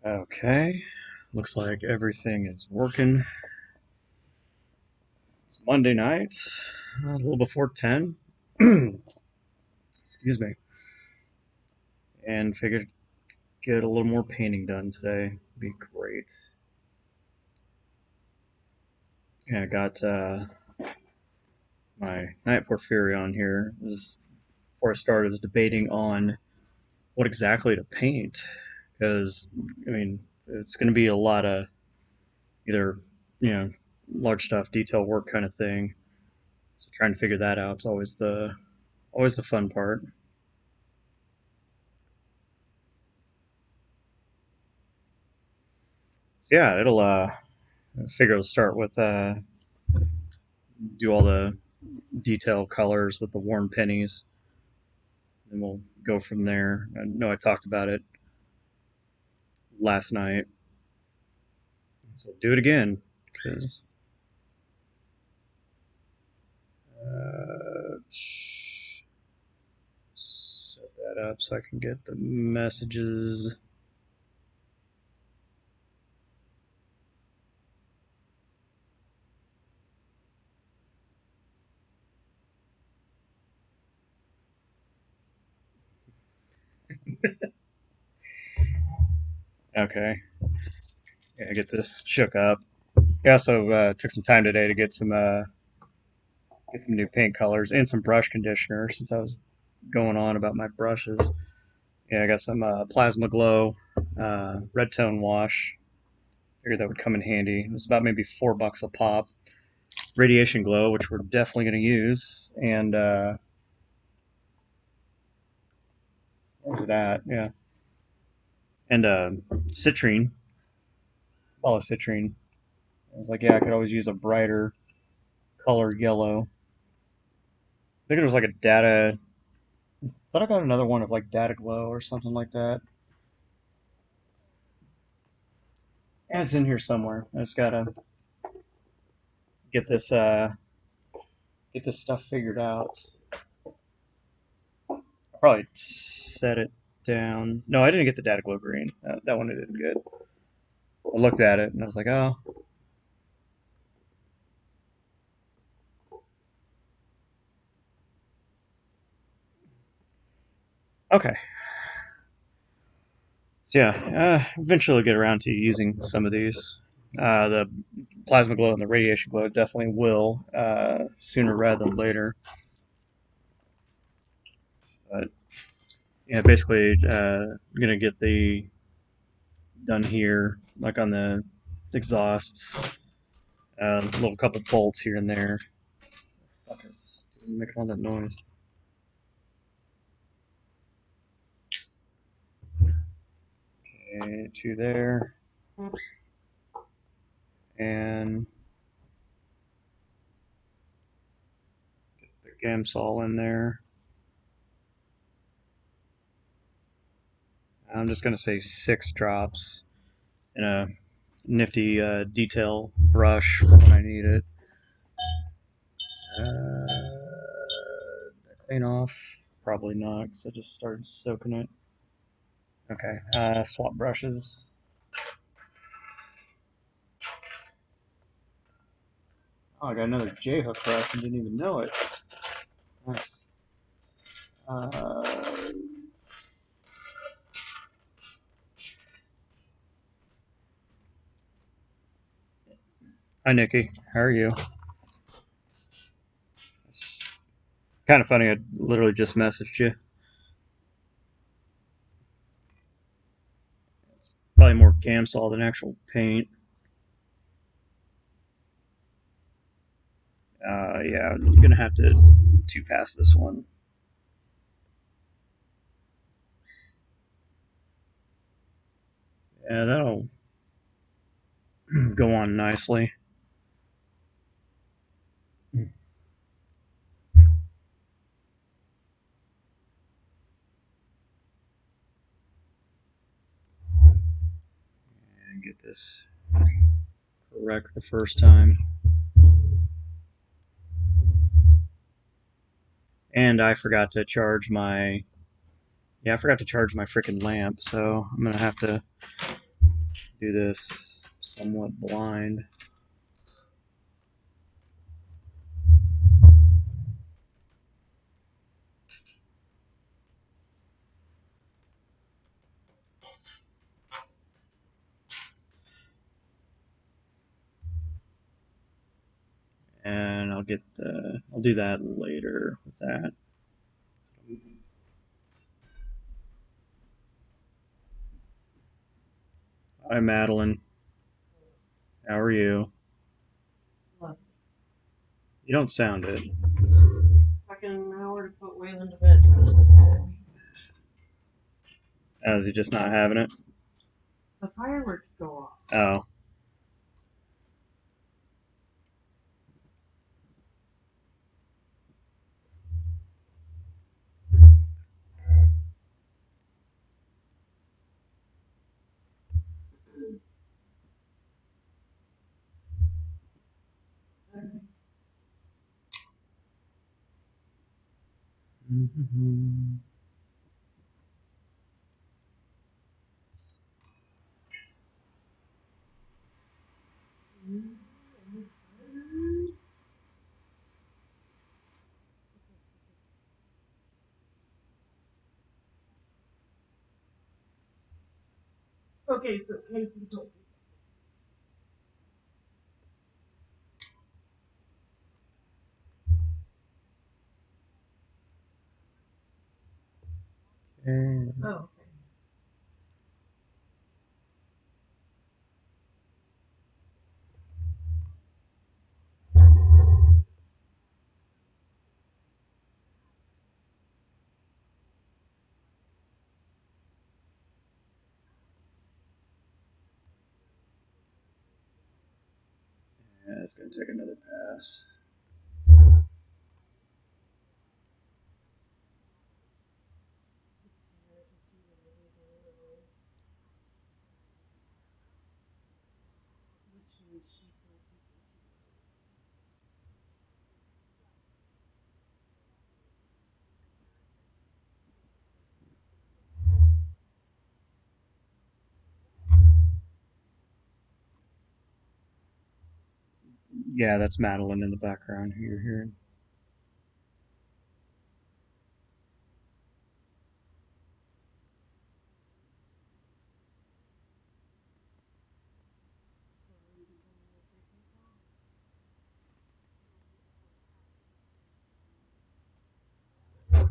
Okay, looks like everything is working. It's Monday night, a little before 10. Excuse me. And figured get a little more painting done today. Be great. Yeah, I got my Knight Porphyrion here. Before I started, I was debating on what exactly to paint. Because, I mean, it's going to be a lot of either, you know, large stuff, detail work kind of thing. So trying to figure that out is always the fun part. So yeah, I figure it'll start with do all the detail colors with the worn pennies, and we'll go from there. I know I talked about it last night, so do it again because set that up so I can get the messages. Okay, yeah, get this shook up. I also took some time today to get some new paint colors and some brush conditioner since I was going on about my brushes. Yeah, I got some plasma glow, red tone wash. Figured that would come in handy. It was about maybe $4 a pop. Radiation glow, which we're definitely going to use, and what was that? Yeah, and citrine, ball of citrine. I was like, yeah, I could always use a brighter color yellow. I think it was like a data. I thought I got another one of like data glow or something like that. Yeah, it's in here somewhere. I just gotta get this uh, get this stuff figured out. I'll probably set it down. No, I didn't get the data glow green. That one I didn't get. I looked at it and I was like, oh, okay. So yeah, eventually get around to using some of these. The plasma glow and the radiation glow definitely will sooner rather than later. But yeah, basically, I'm gonna get the done here, like on the exhausts, a little couple bolts here and there. Fuck, it's making all that noise. Okay, two there, and the Gamsol in there. I'm just gonna say 6 drops in a nifty detail brush for when I need it. That clean off? Probably not, because I just started soaking it. Okay, swap brushes. Oh, I got another J hook brush and didn't even know it. Nice. Uh, Hi, Nikki. How are you? It's kind of funny. I literally just messaged you. Probably more Gamsol than actual paint. Yeah, I'm gonna have to pass this one. Yeah, that'll go on nicely. And get this correct the first time. And I forgot to charge my I forgot to charge my freaking lamp, so I'm gonna have to do this somewhat blind. And I'll do that later with that. Hi, Madeline. How are you? You don't sound it. Fucking an hour to put Waylon to bed. Is he just not having it? The fireworks go off. Oh. Mm-hmm. Okay, so Casey told me. Okay. Oh, okay. Yeah, it's going to take another pass. Yeah, that's Madeline in the background who you're hearing. Pull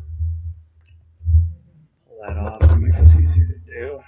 that off to make this easier to do.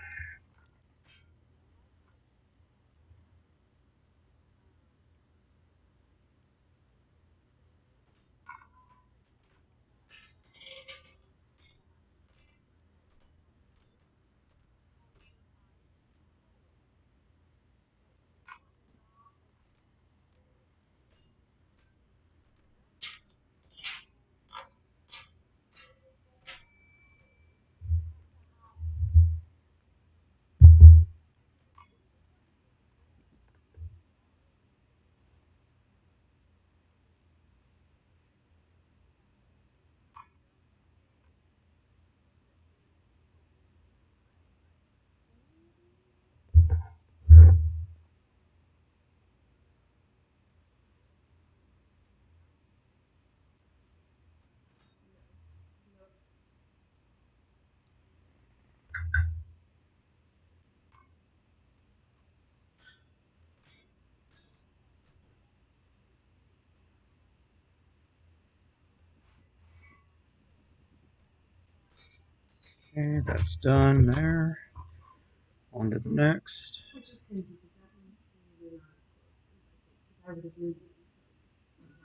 Okay, that's done there. On to the next. Which is crazy because that means we were not close. I would agree with you. Yes.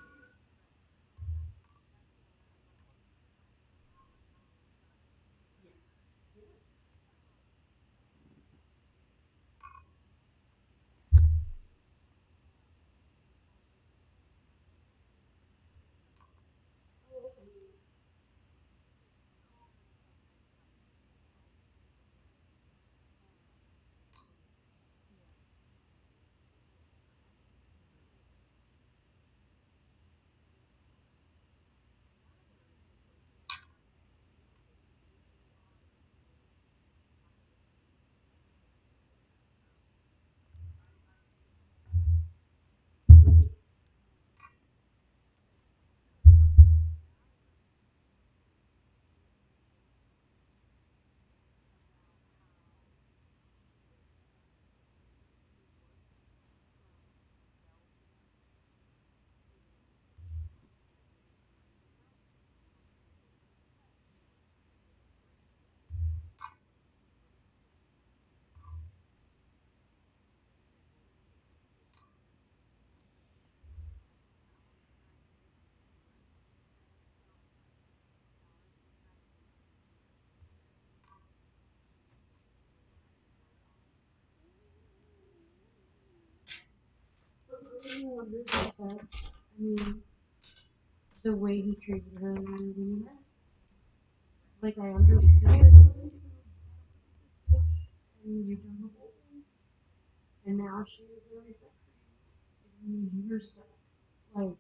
only wonders if that's, I mean, the way he treated her when you met. Like, I understood it, and you done the whole thing, and now she is very secretary. And you hear stuff. Like,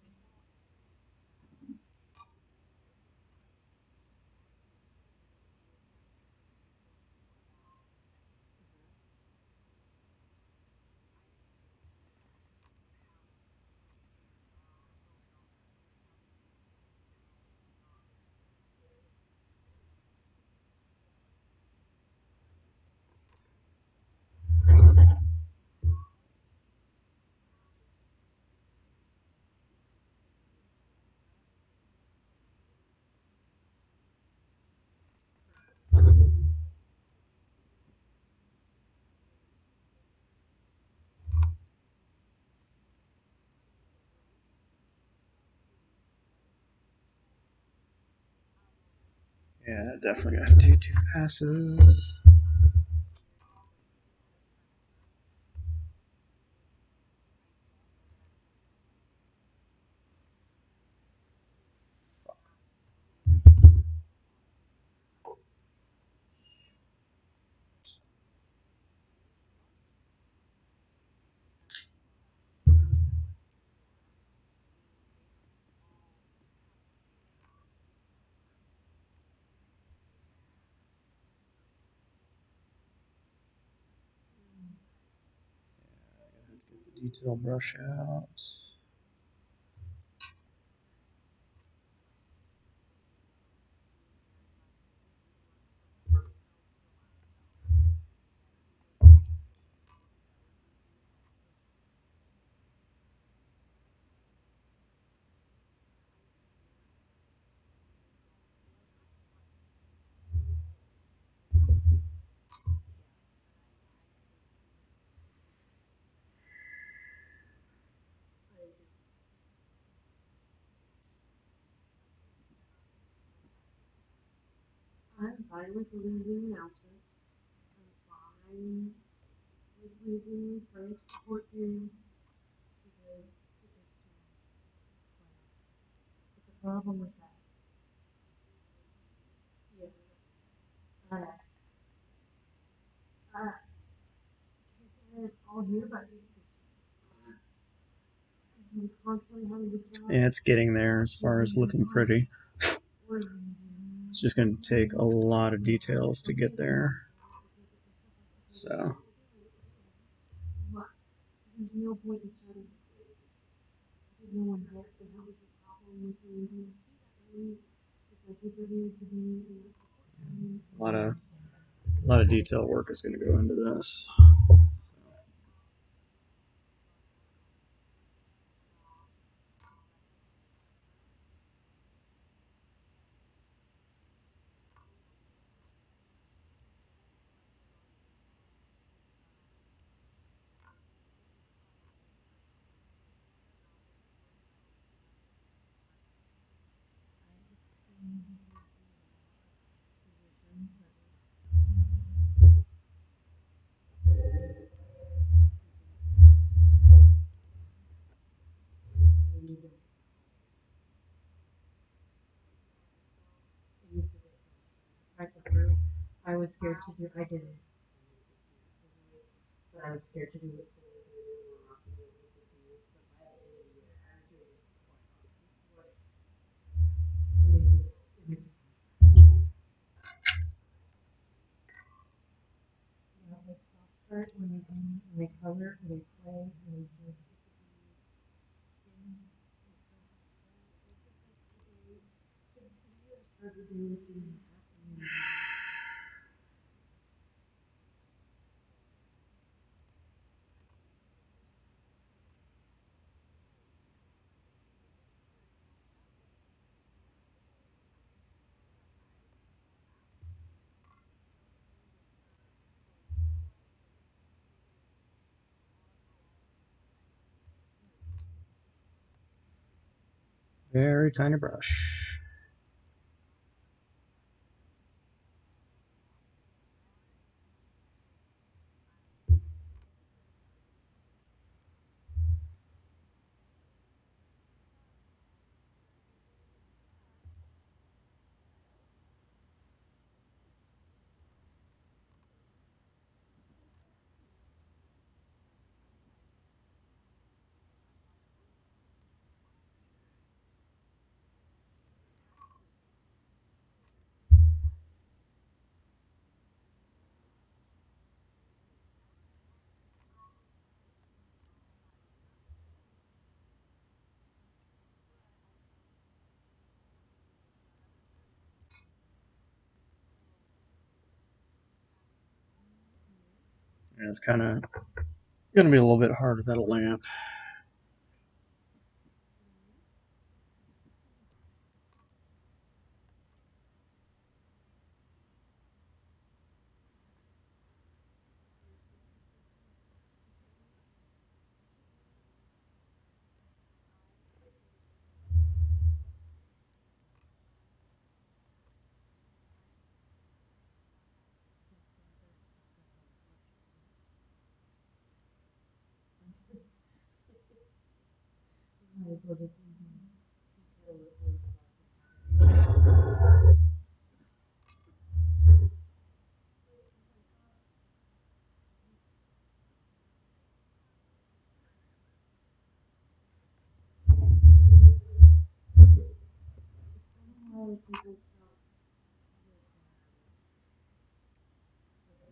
Yeah, definitely gonna have to do 2 passes. Get the detail brush out. I'm fine with losing announcements. I'm fine with losing French support period because it takes too long. But the problem with that, yeah, kids are all here by 8:15. I'm constantly having to decide. Yeah, it's getting there as far as looking pretty. It's just going to take a lot of details to get there. So, There's no point in starting because no one's there. So that was the problem with doing DSP. It's like he's ready to be a lot of detail work is going to go into this. I was scared to do. I did it, but I was scared to do it for it makes like soft start when they color, they play, and they just started doing it. Very tiny brush. And it's kind of going to be a little bit hard without a lamp. Might as well just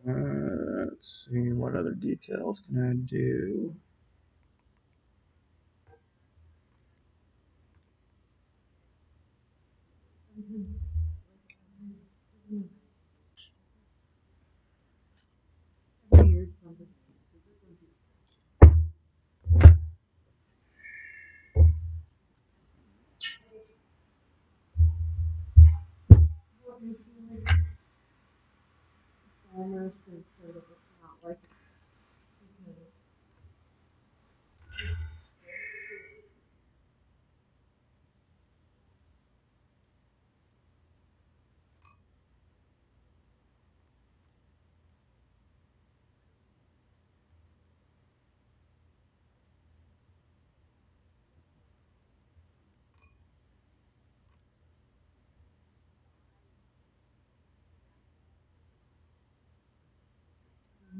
Let's see, what other details can I do? weird something. What makes you like farmers instead of not like it?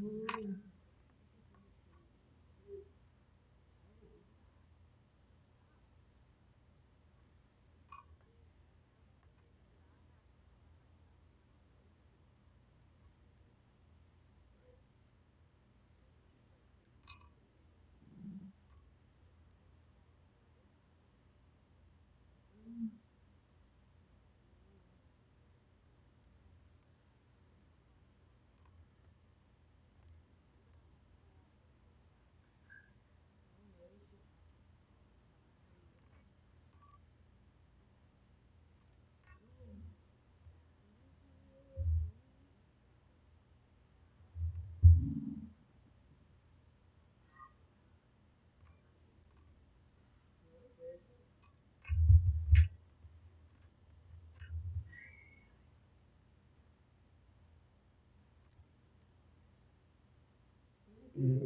Because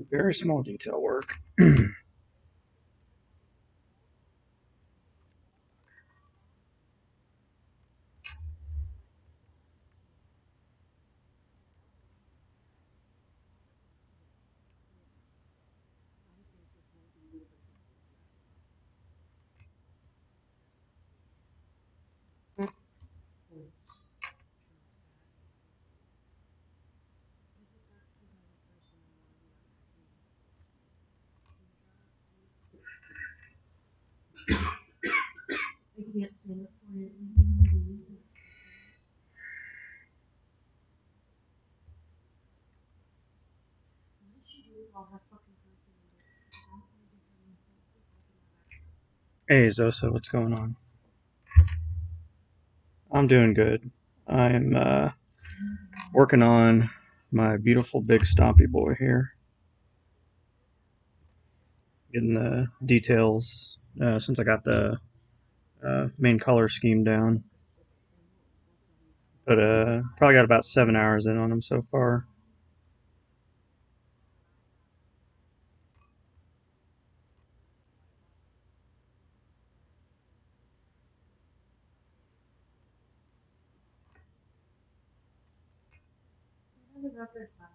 Very small detail work. I can't stand it for it. What did she do with all her fucking Herculean books? Because I'm gonna give her myself if I can have access. Hey, Zosa, what's going on? I'm doing good. I'm working on my beautiful big stompy boy here. Getting the details since I got the main color scheme down. But probably got about 7 hours in on him so far. I never got their stuff.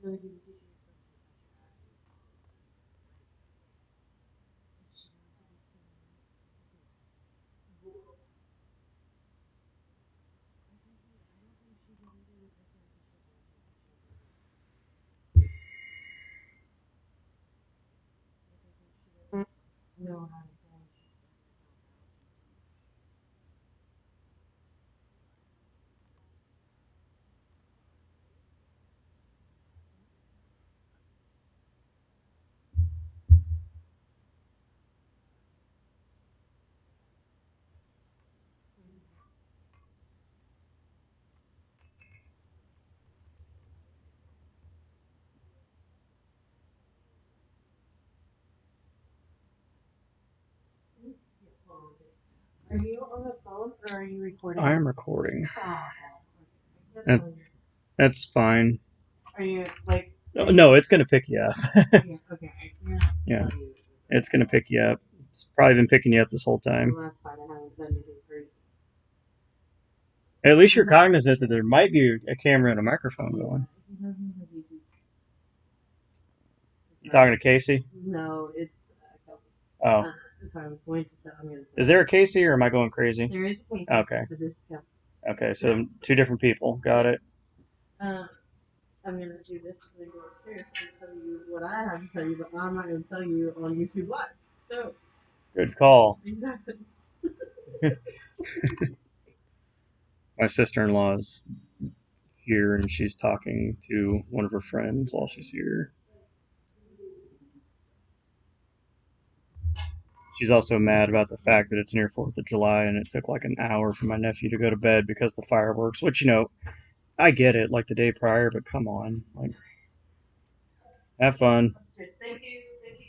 Really didn't teach you your first name, but you actually follow it. I don't think she did either with her character. She doesn't know how to say she's Are you on the phone or are you recording? I am recording. Oh, That, that's fine. are you like? No, it's gonna pick you up. Yeah, okay, I can't Yeah, tell you. it's gonna pick you up. It's probably been picking you up this whole time. Well, that's fine. I haven't said anything crazy. At least you're cognizant that there might be a camera and a microphone going. You talking to Casey? No, it's Oh. so I was going to say, I'm going to say. Is there a Casey or am I going crazy? There is a Casey. Okay. But this is Kelsey. Okay, so two different people. Got it. I'm going to do this and then go upstairs and tell you what I have to tell you, but I'm not going to tell you on YouTube Live. So. Good call. Exactly. My sister-in-law is here and she's talking to one of her friends while she's here. She's also mad about the fact that it's near 4th of July and it took like an hour for my nephew to go to bed because of the fireworks, which, you know, I get it, like the day prior, but come on. Like, have fun. Upstairs. Thank you. Thank you.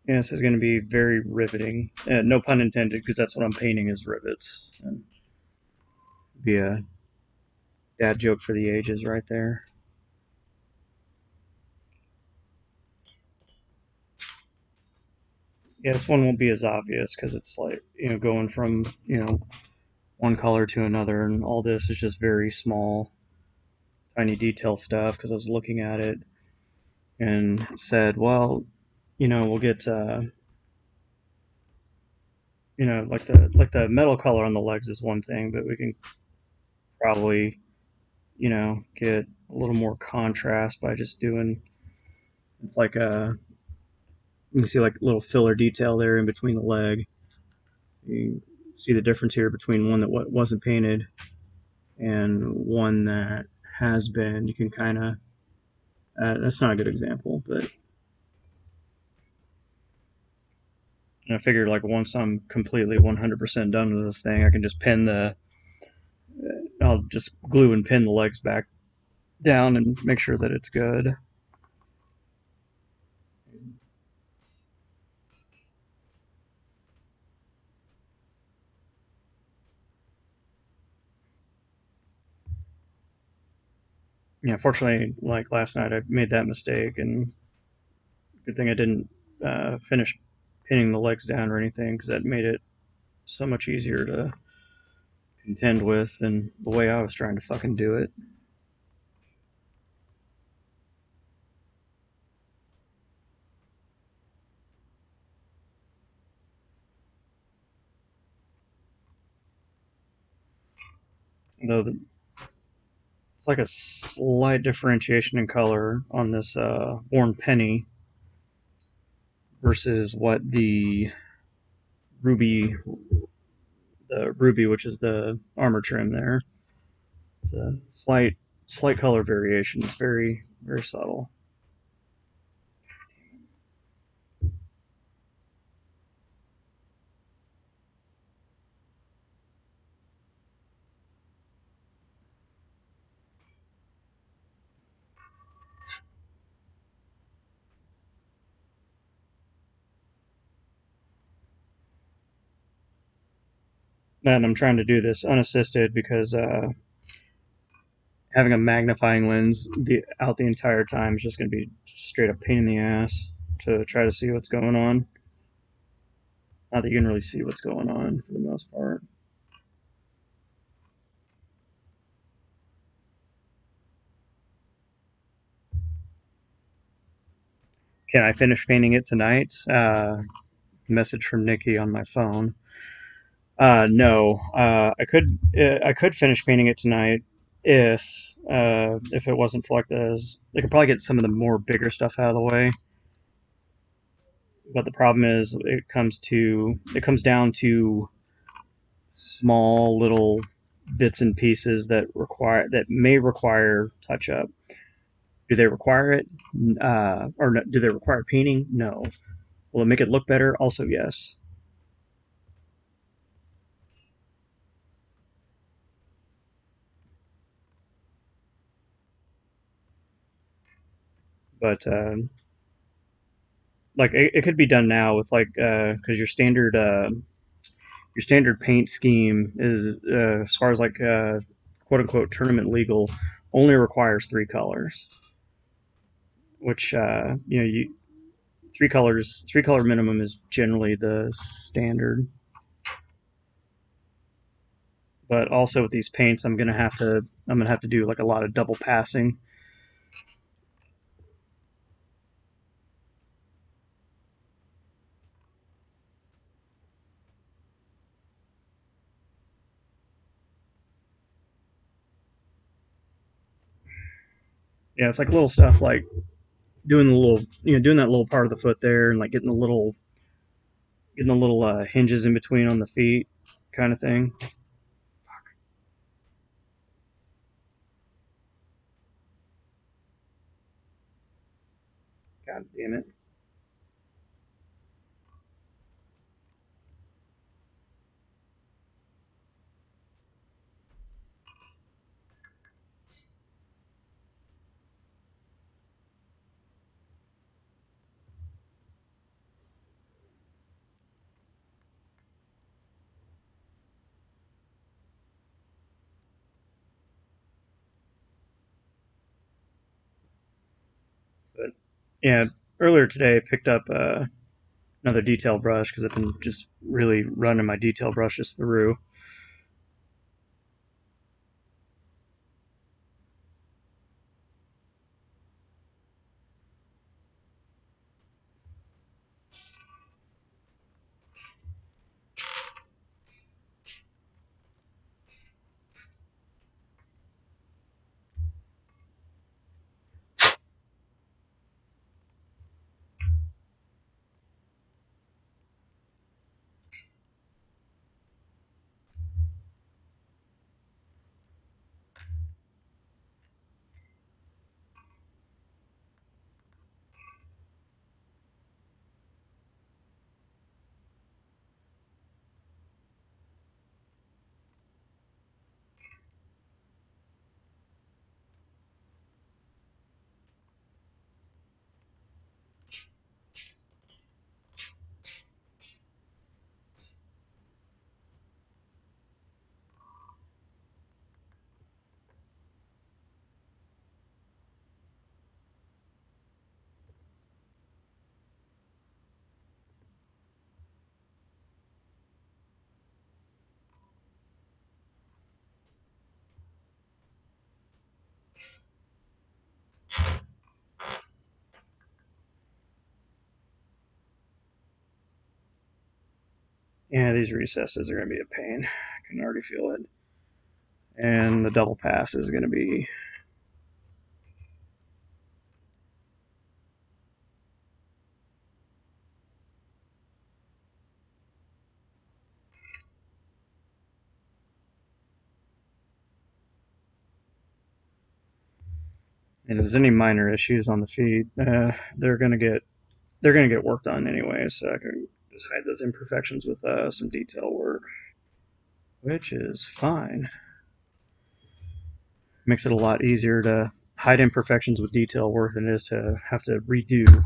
Yeah, this is going to be very riveting. No pun intended, because that's what I'm painting is rivets. And be a dad joke for the ages right there. Yeah, this one won't be as obvious because it's like, you know, going from, you know, one color to another, and all this is just very small, tiny detail stuff because I was looking at it and said, well, you know, we'll get, you know, like the metal color on the legs is one thing, but we can probably, you know, get a little more contrast by just doing, it's like a, you can see like a little filler detail there in between the leg. You see the difference here between one that wasn't painted and one that has been. You can kind of, that's not a good example, but I figured like once I'm completely 100% done with this thing, I can just pin the, I'll just glue and pin the legs back down and make sure that it's good. Yeah, fortunately, like last night, I made that mistake, and good thing I didn't finish pinning the legs down or anything because that made it so much easier to contend with than the way I was trying to fucking do it. Though it's like a slight differentiation in color on this worn penny versus what ruby, the ruby, which is the armor trim there. It's a slight color variation. It's very subtle. And I'm trying to do this unassisted because having a magnifying lens out the entire time is just going to be straight up pain in the ass. to try to see what's going on. Not that you can really see what's going on for the most part. Can I finish painting it tonight? Message from Nikki on my phone. No, I could finish painting it tonight if it wasn't for like I could probably get some of the more bigger stuff out of the way. But the problem is it comes down to small little bits and pieces that may require touch up. Do they require it? Or no, do they require painting? No. Will it make it look better? Also, yes. But like it could be done now with like because your standard paint scheme is as far as like quote unquote tournament legal only requires three colors, which you three color minimum is generally the standard. But also with these paints, I'm gonna have to do like a lot of double passing. Yeah, it's like little stuff like doing the little doing that little part of the foot there and like getting the little hinges in between on the feet kind of thing. God damn it. But yeah, earlier today I picked up another detail brush because I've been just really running my detail brushes through. Yeah, these recesses are going to be a pain. I can already feel it. And the double pass is going to be. And if there's any minor issues on the feet, they're gonna get worked on anyway. So I can just hide those imperfections with some detail work, which is fine. Makes it a lot easier to hide imperfections with detail work than it is to have to redo.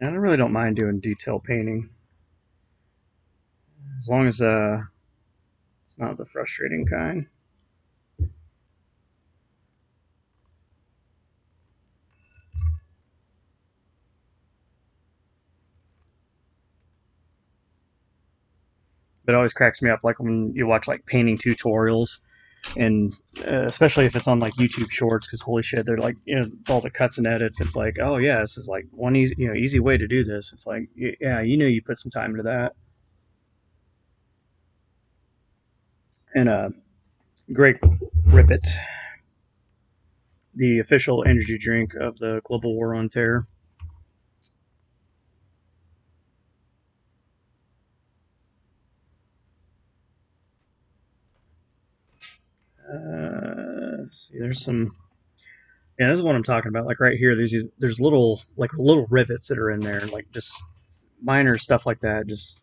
And I really don't mind doing detail painting as long as it's not the frustrating kind. But it always cracks me up, like when you watch like painting tutorials, and especially if it's on like YouTube Shorts, because holy shit, they're like, it's all the cuts and edits. It's like, oh yeah, this is like one easy way to do this. It's like, yeah, you put some time into that. And Great Rippet, the official energy drink of the global war on terror. See, there's some. Yeah, this is what I'm talking about. Like right here, there's little rivets that are in there, like just minor stuff like that. Just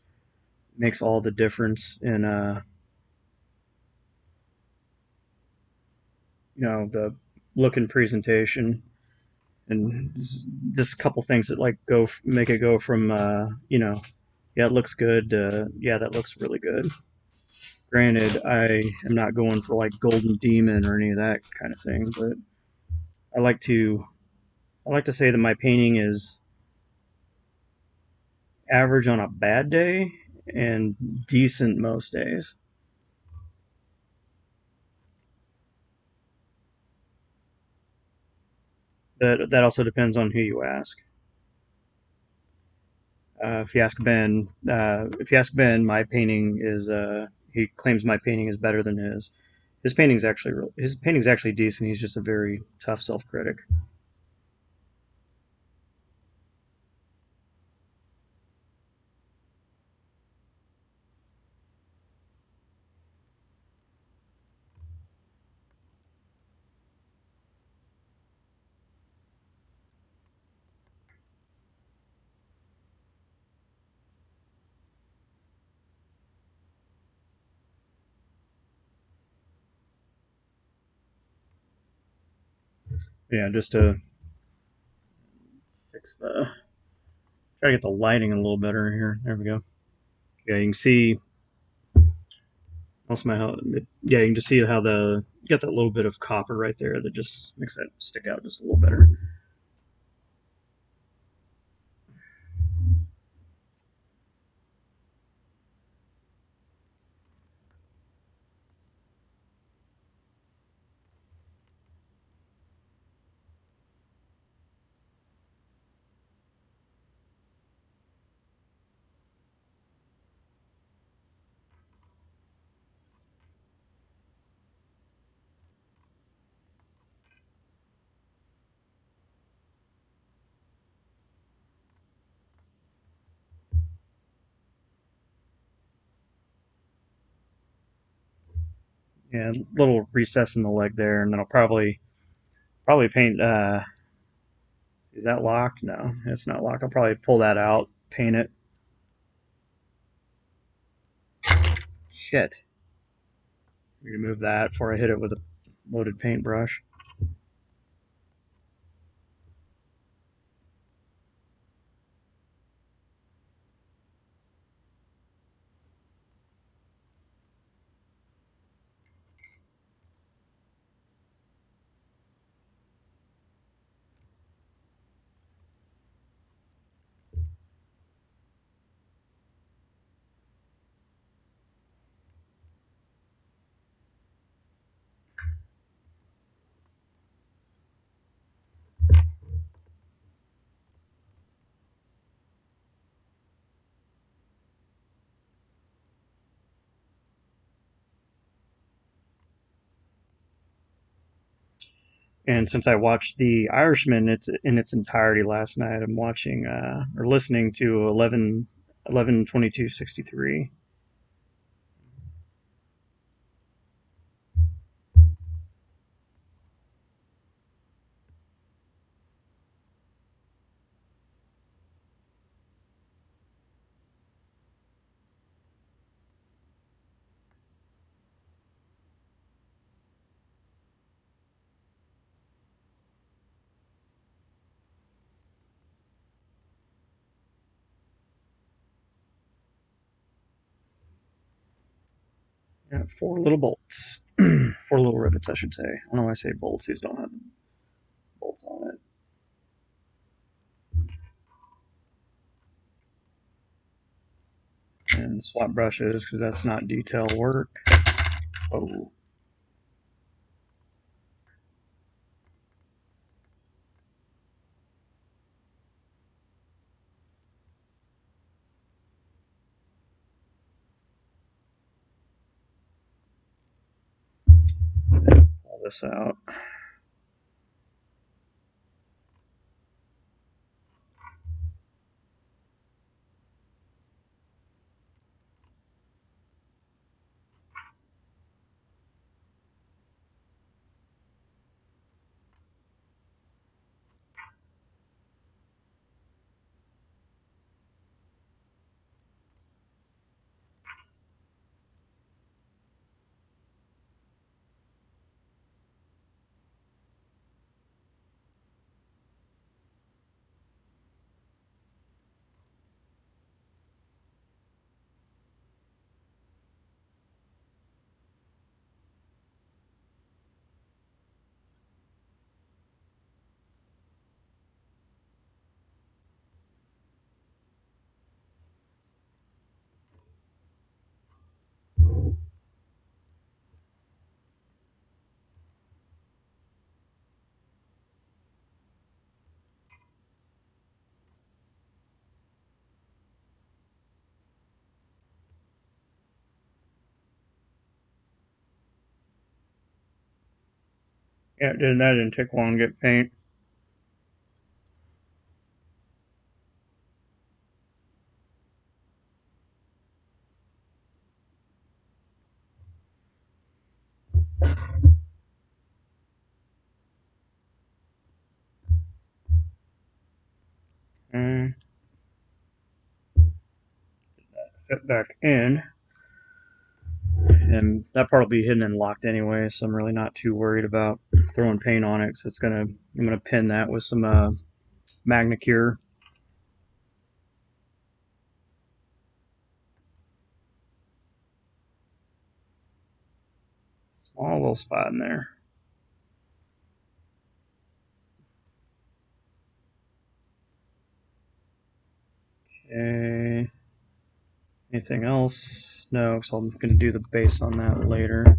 makes all the difference in the look and presentation, and just a couple things that like make it go from yeah, it looks good, yeah, that looks really good. Granted, I am not going for like golden demon or any of that kind of thing, but I like to I like to say that my painting is average on a bad day and decent most days. But that also depends on who you ask. If you ask Ben, my painting is. He claims my painting is better than his. His painting's actually decent. He's just a very tough self critic. Yeah, just to fix the try to get the lighting a little better here. There we go. Yeah, you can see most of my yeah, you can just see how you got that little bit of copper right there that just makes that stick out just a little better. Yeah, little recess in the leg there, and then I'll probably paint. Is that locked? No, it's not locked. I'll probably pull that out, paint it. Shit. Remove that before I hit it with a loaded paintbrush. And since I watched The Irishman in its entirety last night, I'm watching or listening to 11/22/63. And 4 little bolts. 4 little rivets, I should say. I don't know why I say bolts. These don't have bolts on it. And swap brushes, because that's not detail work. Oh. Pull this out. Yeah, that didn't take long to get paint. And fit back in. And that part will be hidden and locked anyway, so I'm really not too worried about throwing paint on it. Cause I'm gonna pin that with some Magnacure. Small little spot in there. Okay. Anything else? No, so I'm gonna do the base on that later.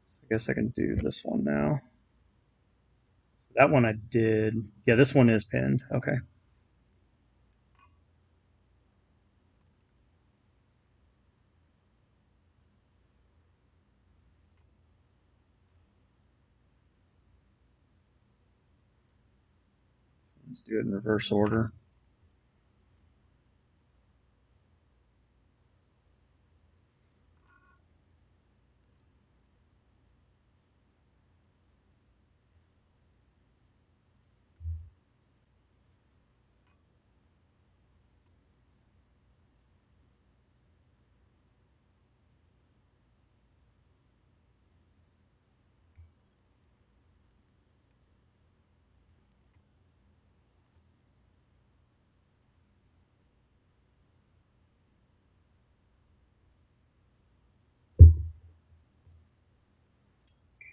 So I guess I can do this one now. So that one I did. Yeah, this one is pinned. Okay. So let's do it in reverse order.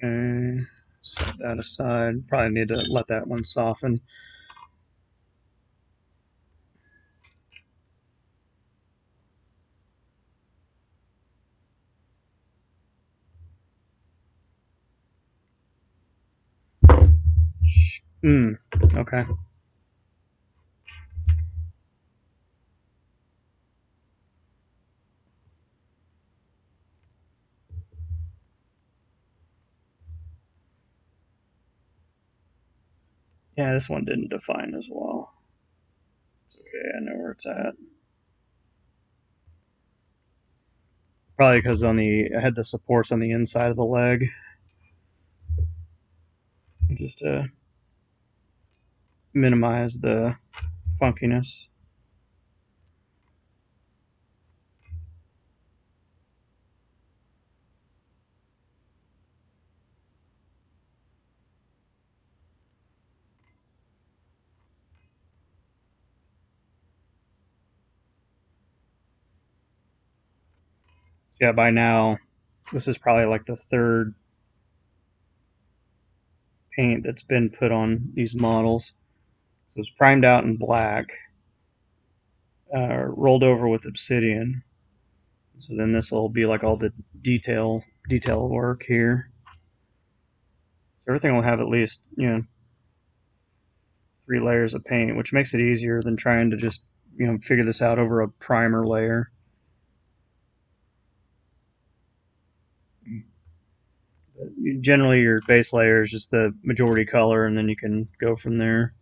Okay. Set that aside. Probably need to let that one soften. Okay. Yeah, this one didn't define as well. It's okay, I know where it's at. Probably because I had the supports on the inside of the leg, just to minimize the funkiness. So yeah, by now this is probably like the third paint that's been put on these models. So it's primed out in black, rolled over with obsidian. So then this will be like all the detail work here. So everything will have at least 3 layers of paint, which makes it easier than trying to just figure this out over a primer layer. Generally, your base layer is just the majority color, and then you can go from there.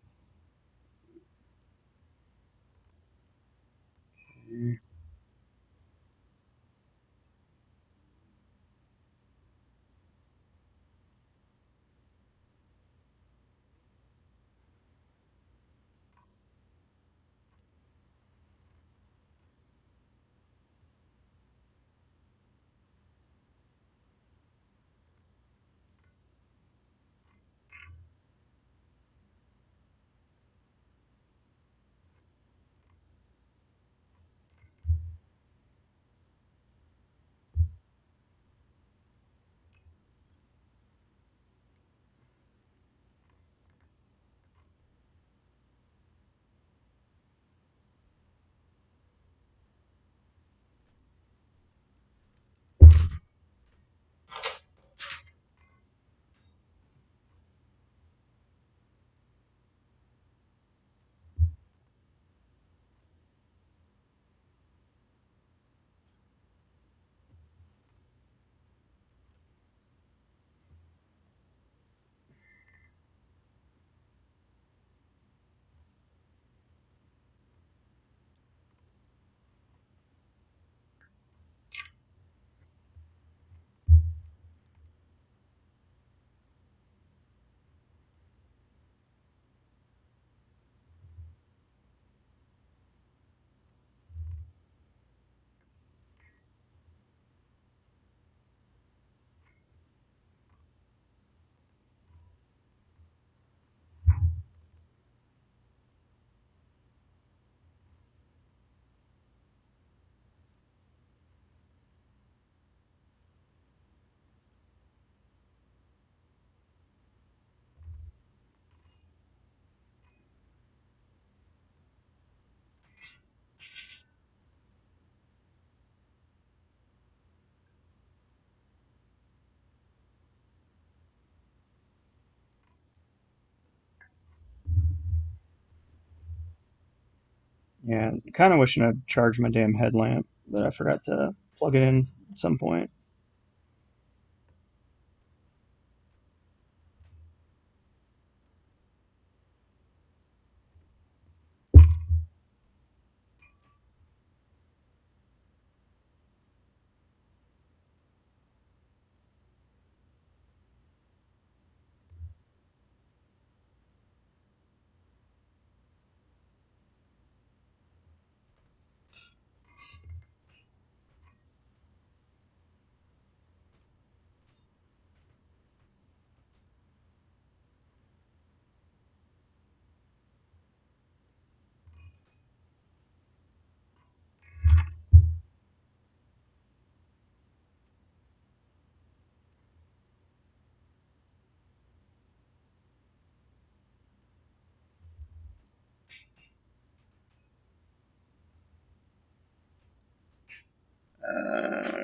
Yeah, kind of wishing I'd charged my damn headlamp, but I forgot to plug it in at some point.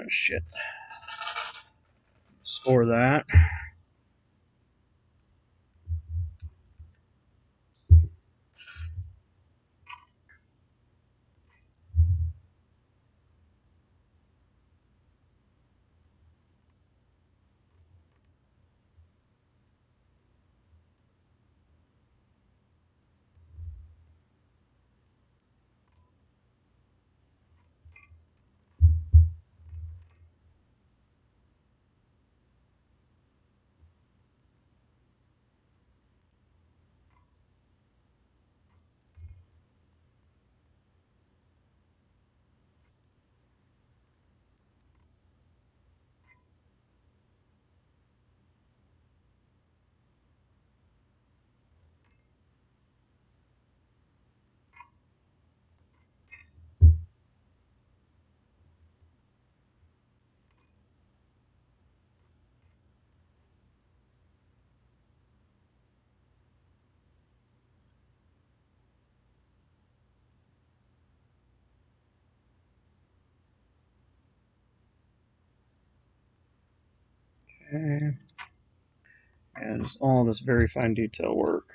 Shit. Score that. Okay. And it's all this very fine detail work.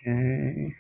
Okay.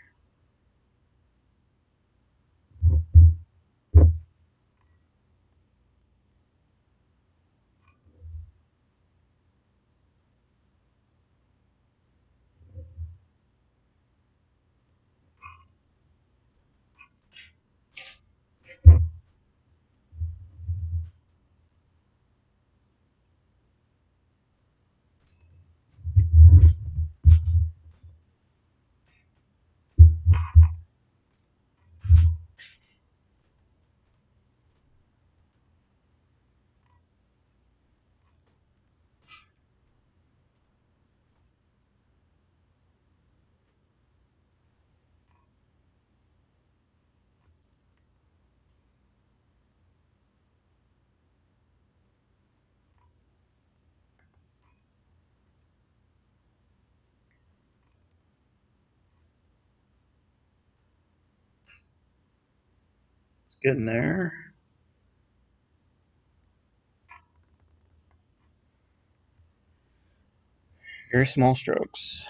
It's getting there. Very small strokes.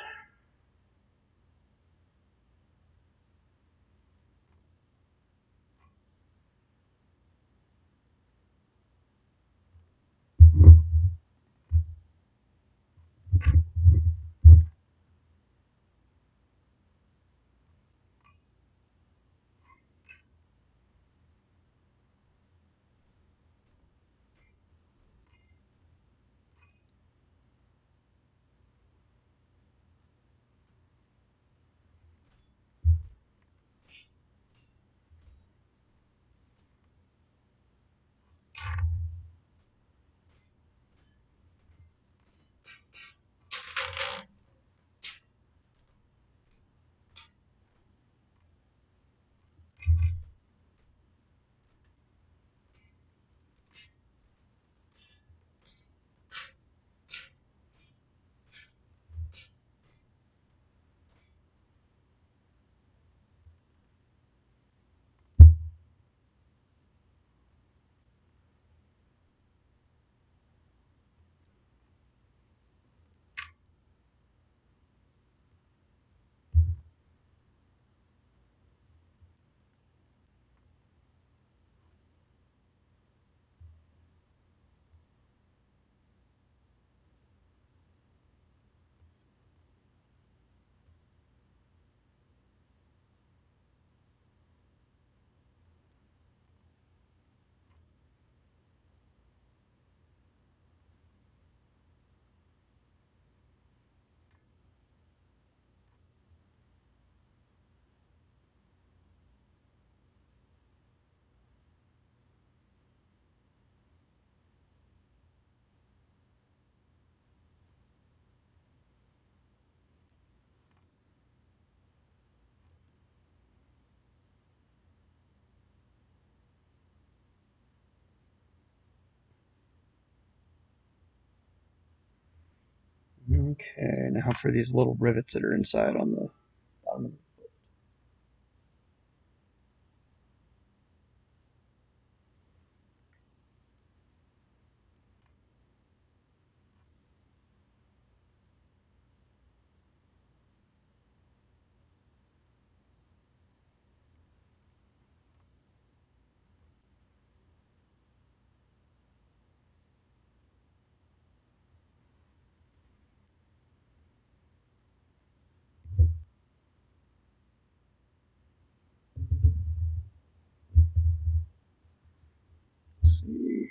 Okay, now for these little rivets that are inside on the bottom of the. Let's see.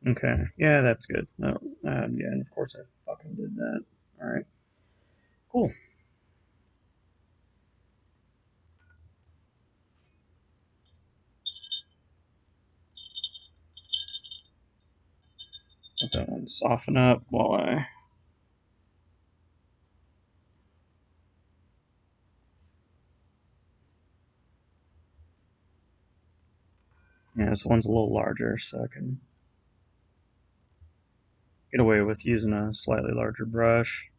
Okay, yeah, that's good. No, yeah, and of course I fucking did that. All right, cool. Let that one soften up while I. Yeah, this one's a little larger, so I can get away with using a slightly larger brush.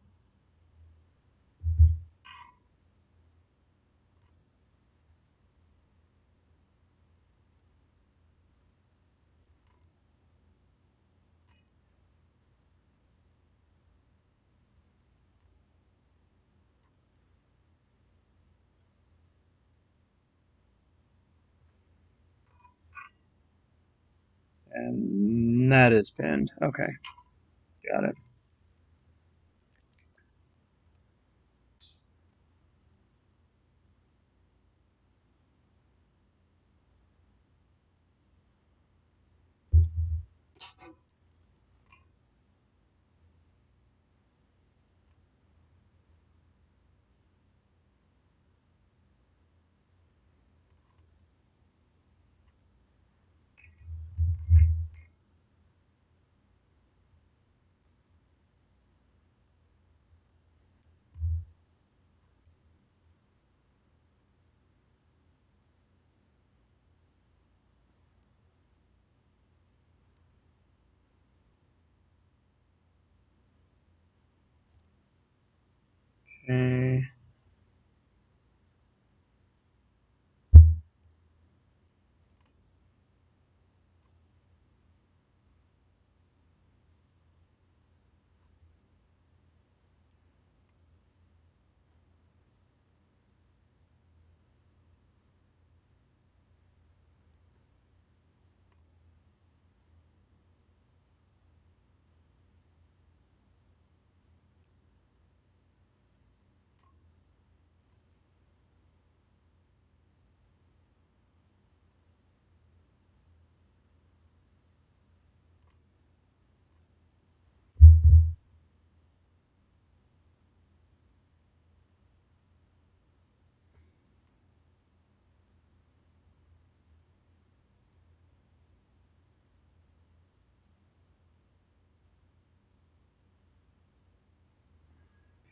And that is pinned. Okay, got it. Okay.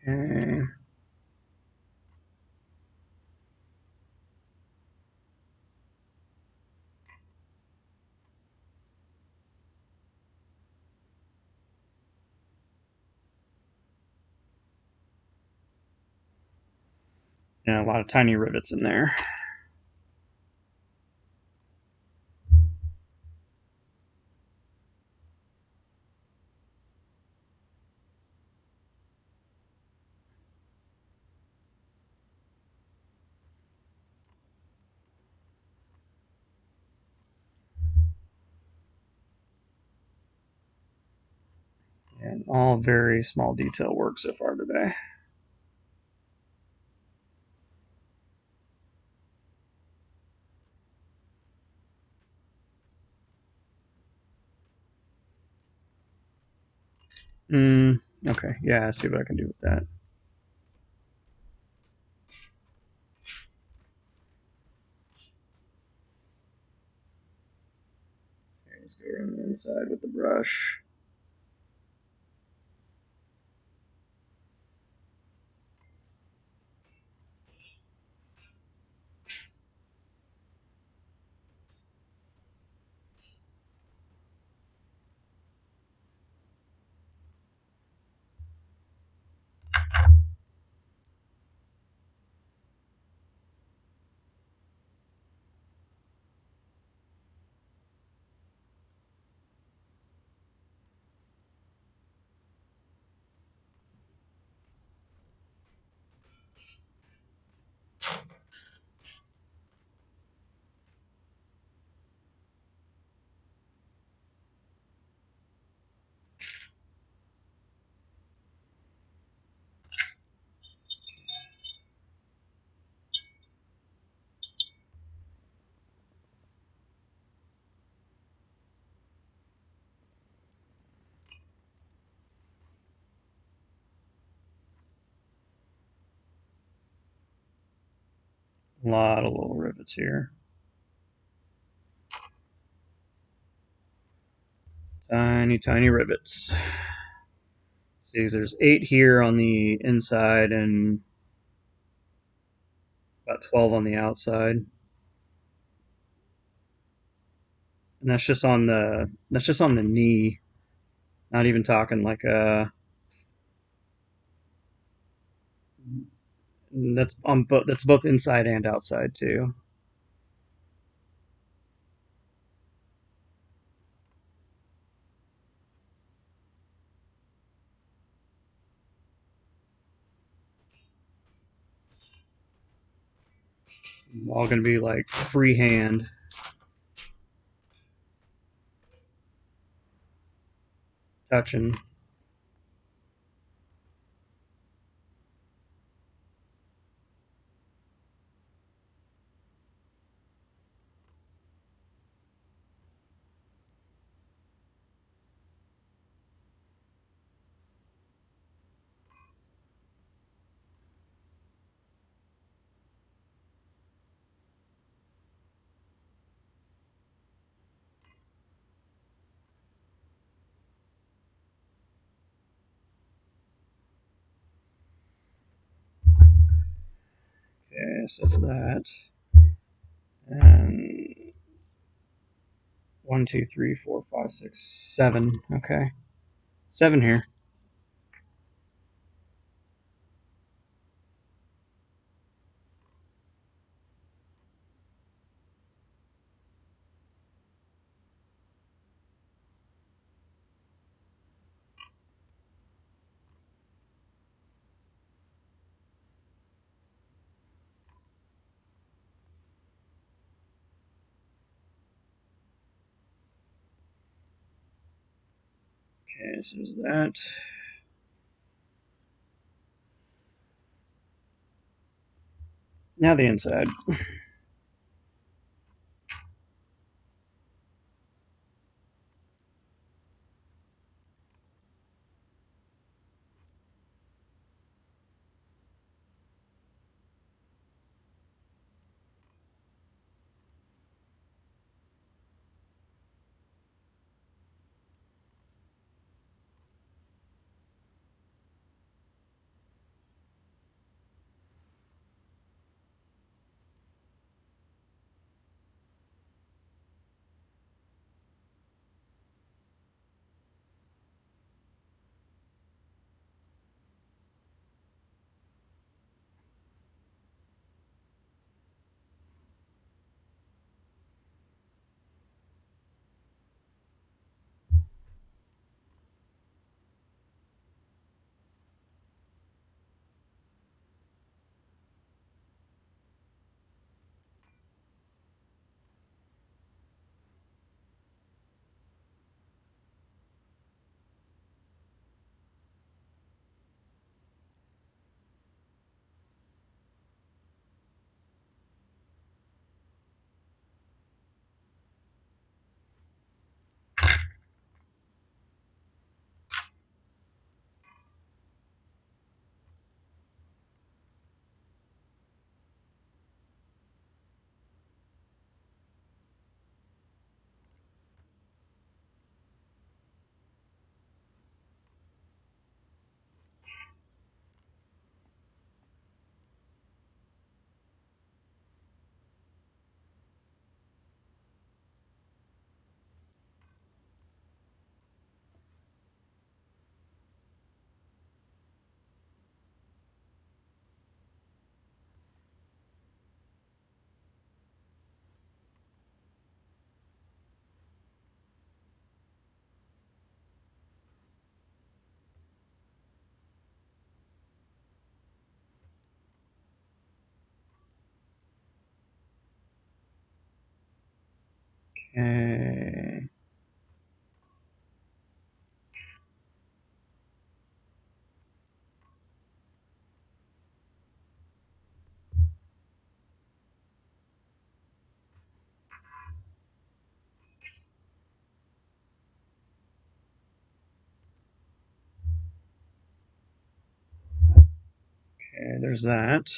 Okay. a lot of tiny rivets in there. And all very small detail work so far today. Okay, yeah, I'll see what I can do with that. So just go around the inside with the brush. A lot of little rivets here. Tiny, tiny rivets. See, there's 8 here on the inside and about 12 on the outside. And that's just on the knee. Not even talking like that's both inside and outside too. It's all gonna be like freehand touching. Okay, so that's that. And 1, 2, 3, 4, 5, 6, 7. Okay, 7 here. Okay, so there's that. Now the inside. Okay. Okay, there's that.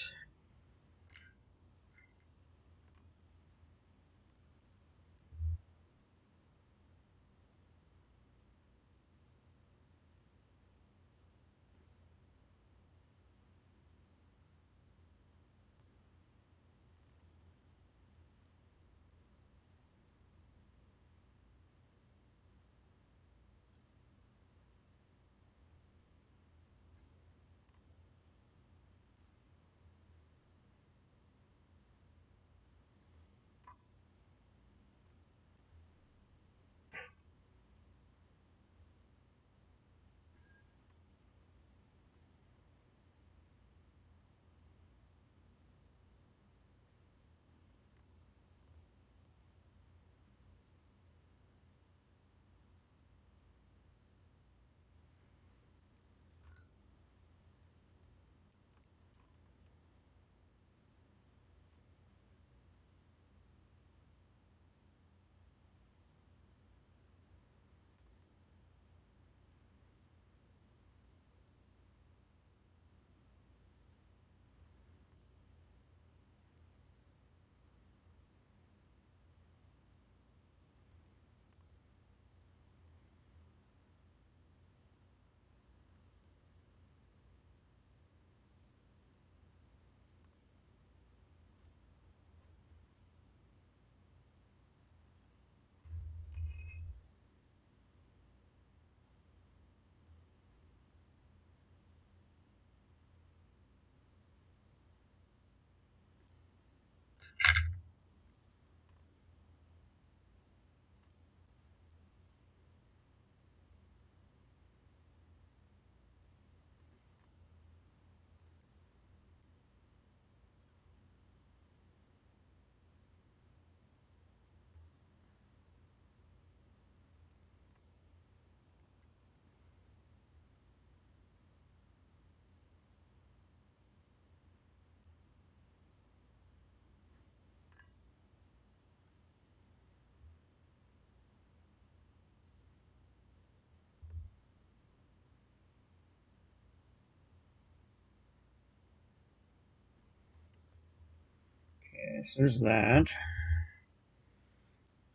Okay, so there's that.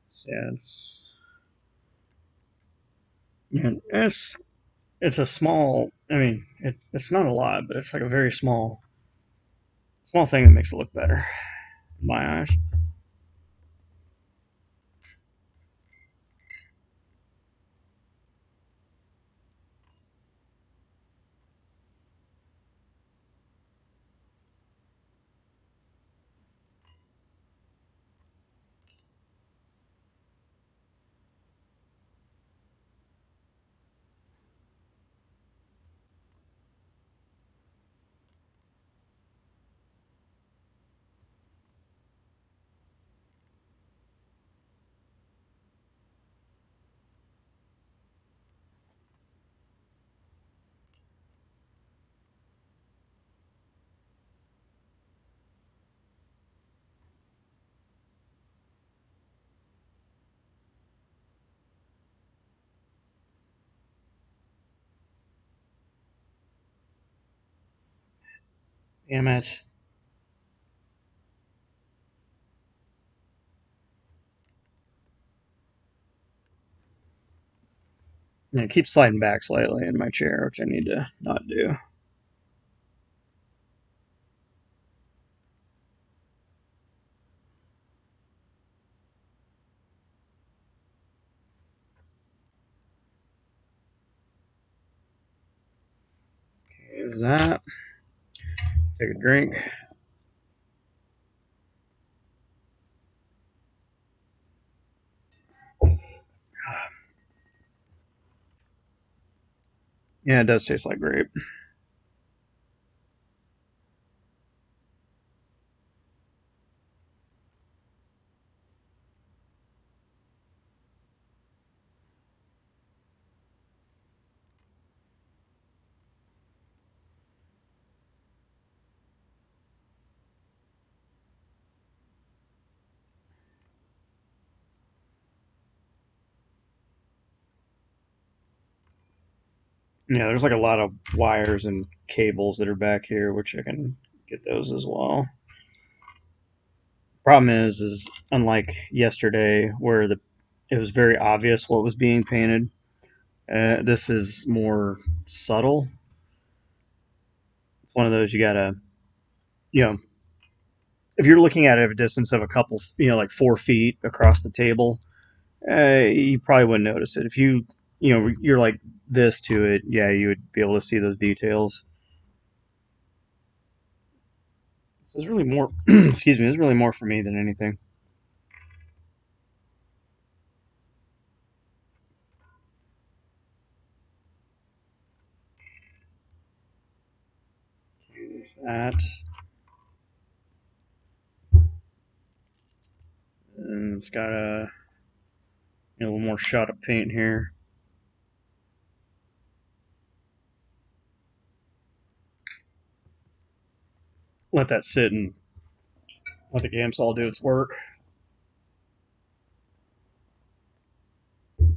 So yeah, it's a small. I mean, it's not a lot, but it's like a very small thing that makes it look better in my eyes. Damn it! And it keeps sliding back slightly in my chair, which I need to not do. Okay, is that? Take a drink. Yeah, it does taste like grape. Yeah, there's like a lot of wires and cables that are back here, which I can get those as well. Problem is unlike yesterday where the it was very obvious what was being painted. This is more subtle. It's one of those you gotta, you know, if you're looking at it at a distance of a couple, like 4 feet across the table, you probably wouldn't notice it. If you're like this to it, yeah, you would be able to see those details. This is really more, excuse me, this is really more for me than anything. Use that. And it's got a little more shot of paint here. Let that sit and let the Gamsol do its work. But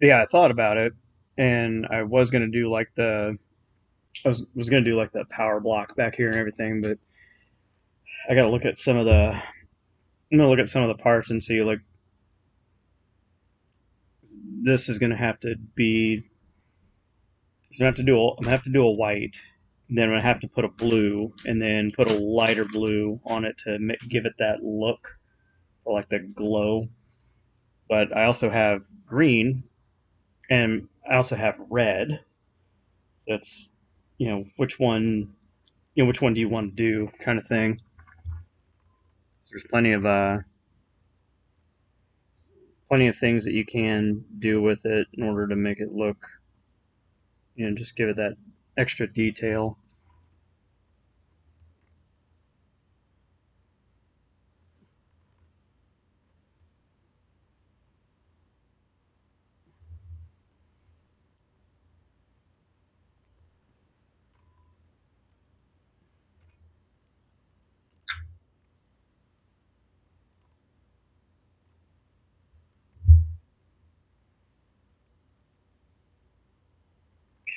yeah, I thought about it, and I was gonna do like I was gonna do like the power block back here and everything, but I got to look at some of the I'm gonna look at some of the parts and see like this is gonna have to be. I'm gonna have to do a white, then I'm gonna have to put a blue, and then put a lighter blue on it to give it that look, or like the glow. But I also have green, and I also have red. So it's which one which one do you want to do kind of thing. So there's plenty of things that you can do with it in order to make it look, just give it that extra detail.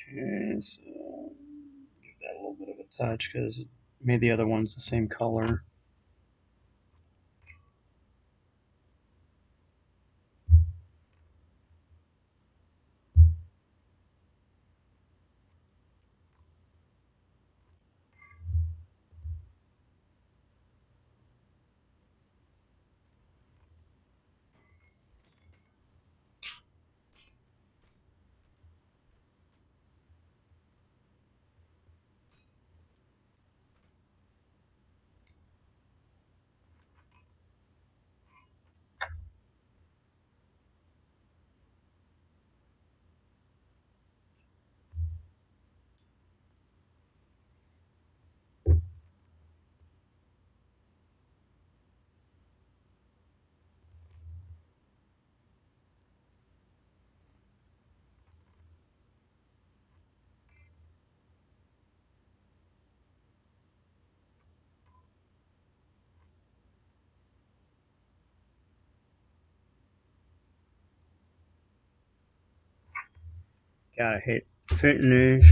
Okay, so give that a little bit of a touch because it made the other ones the same color. God, I hate painting these.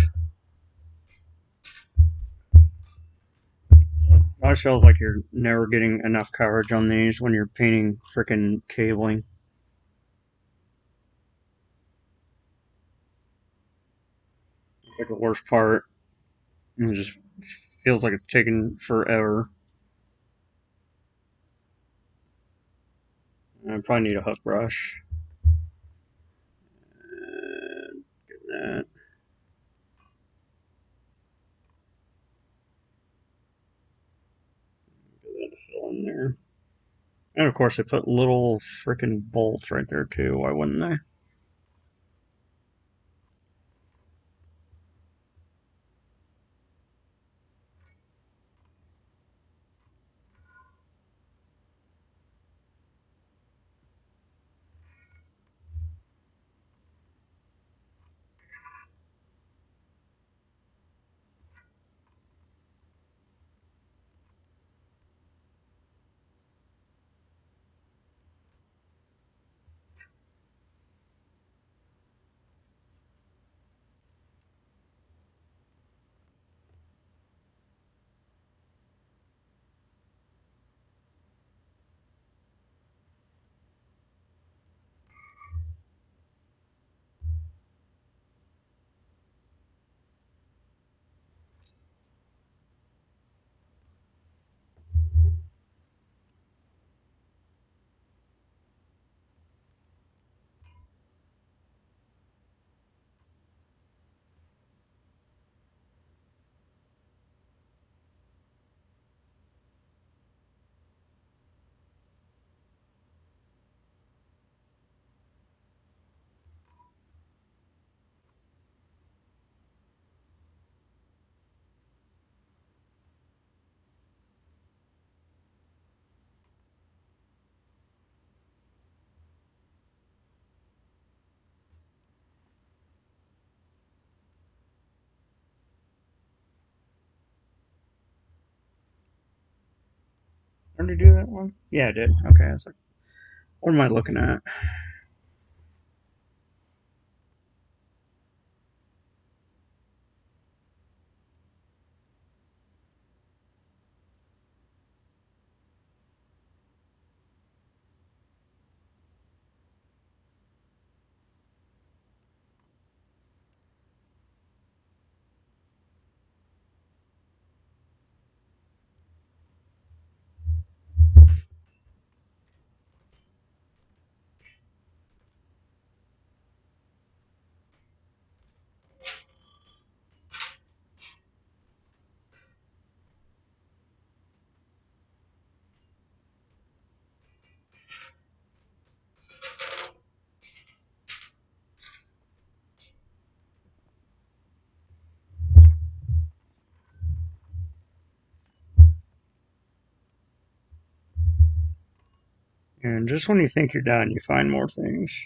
It always feels like you're never getting enough coverage on these when you're painting freaking cabling. It's like the worst part. It just feels like it's taking forever. I probably need a hook brush. Get that. Get that to fill in there. And of course, they put little freaking bolts right there too. Why wouldn't they? Already do that one? Yeah, I did. Okay, I was like, what am I looking at? And just when you think you're done, you find more things.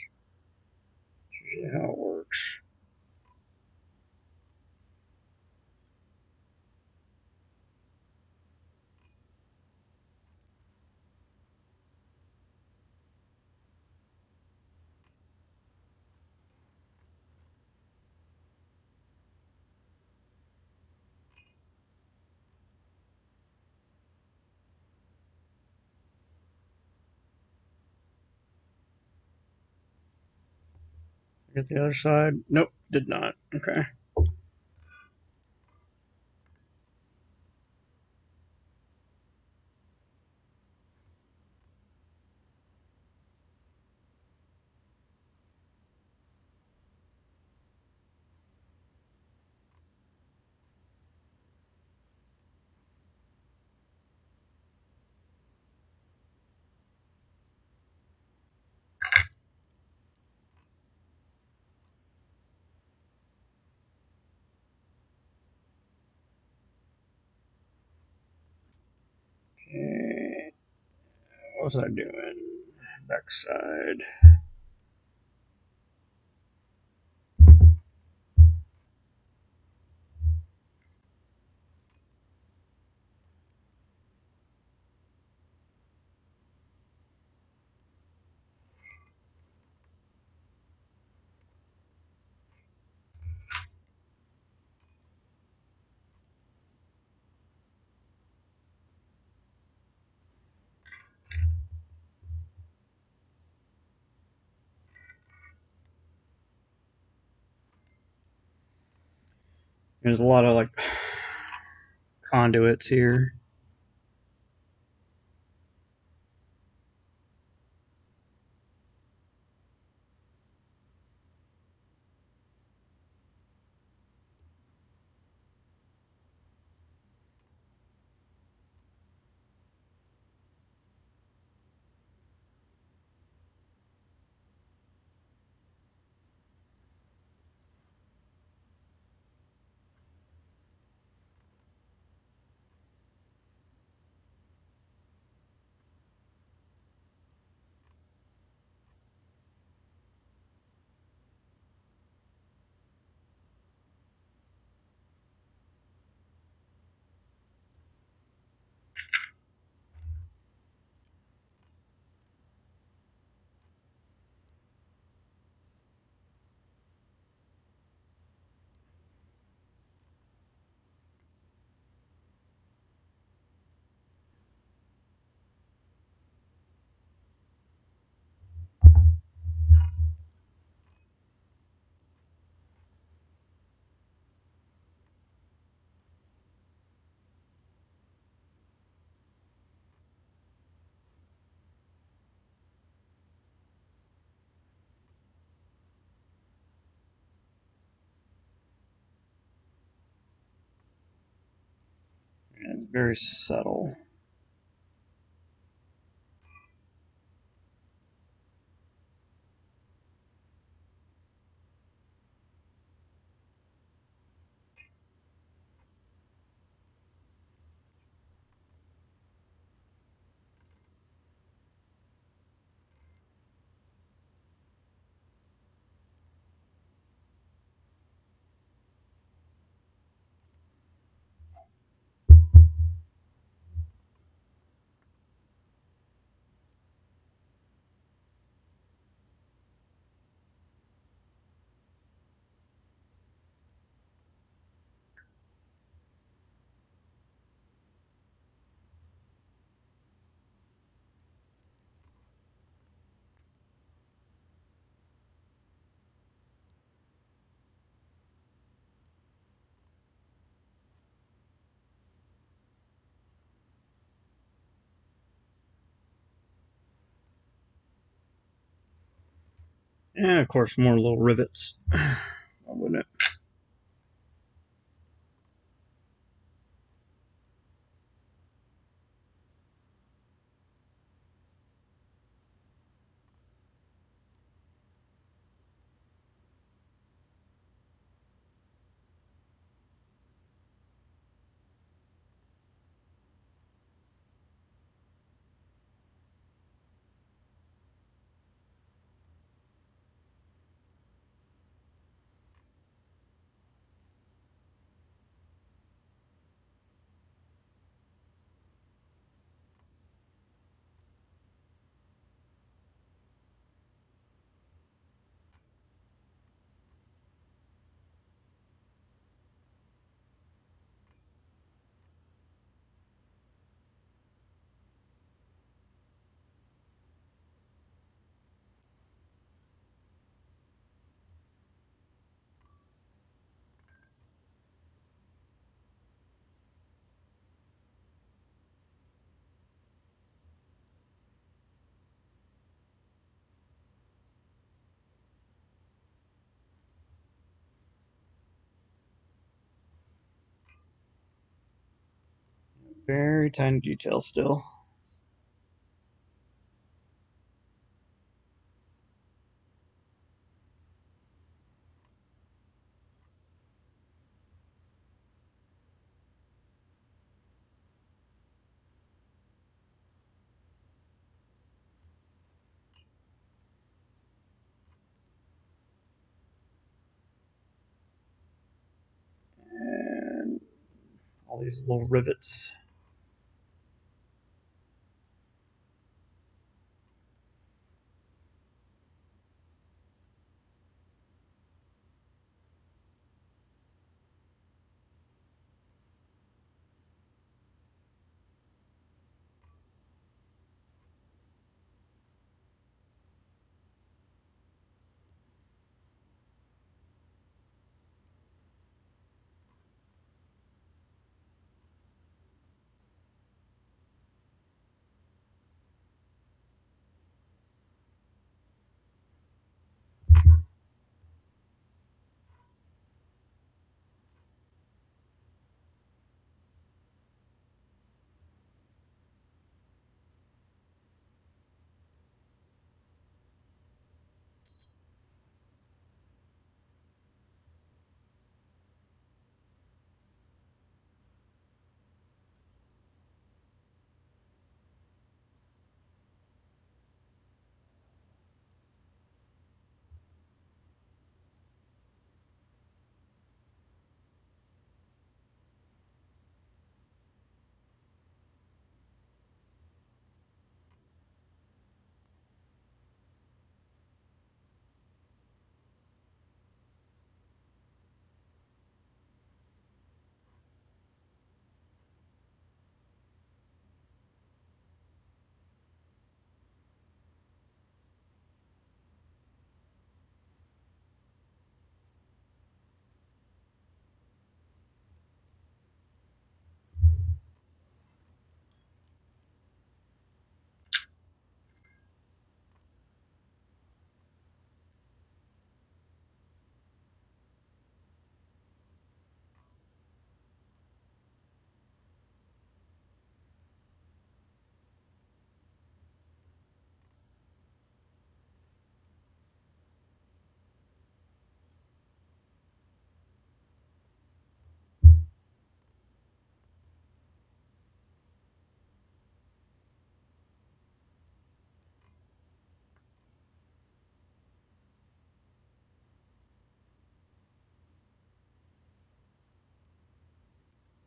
That's usually how it works. Get the other side. Nope, did not. Okay. Okay. What was I doing? Backside. There's a lot of like conduits here. And it's very subtle. And of course, more little rivets. Why wouldn't it? Very tiny detail still. And all these little rivets.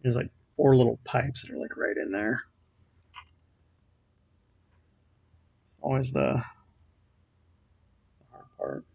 There's like 4 little pipes that are like right in there. It's always the hard part.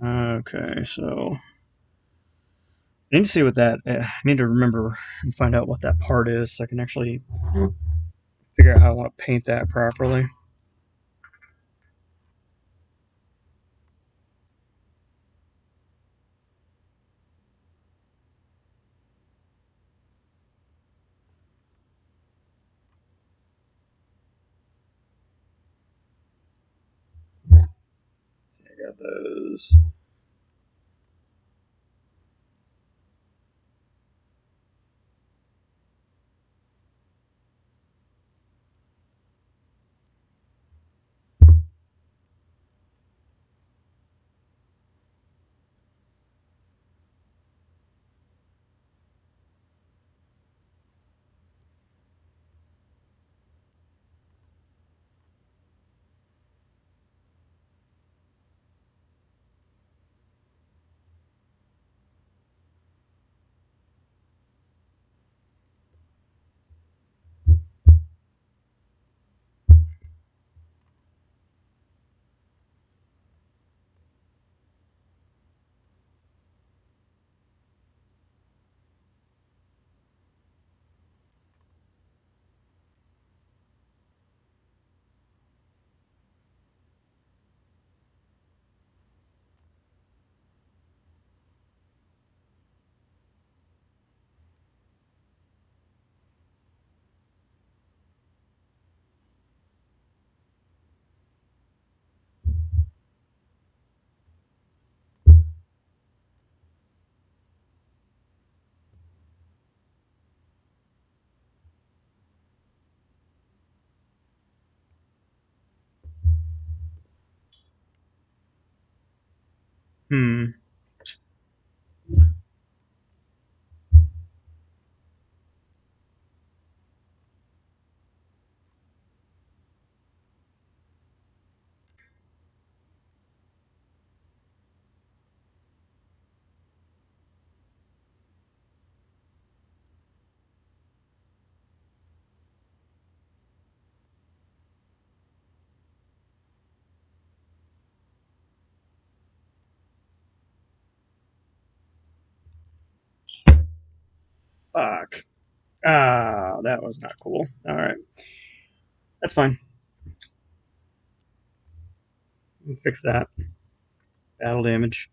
Okay, so I need to see what that. I need to remember and find out what that part is so I can actually figure out how I want to paint that properly. See, I got those. Hmm. Fuck. Ah, that was not cool. All right, that's fine. We'll fix that. Battle damage.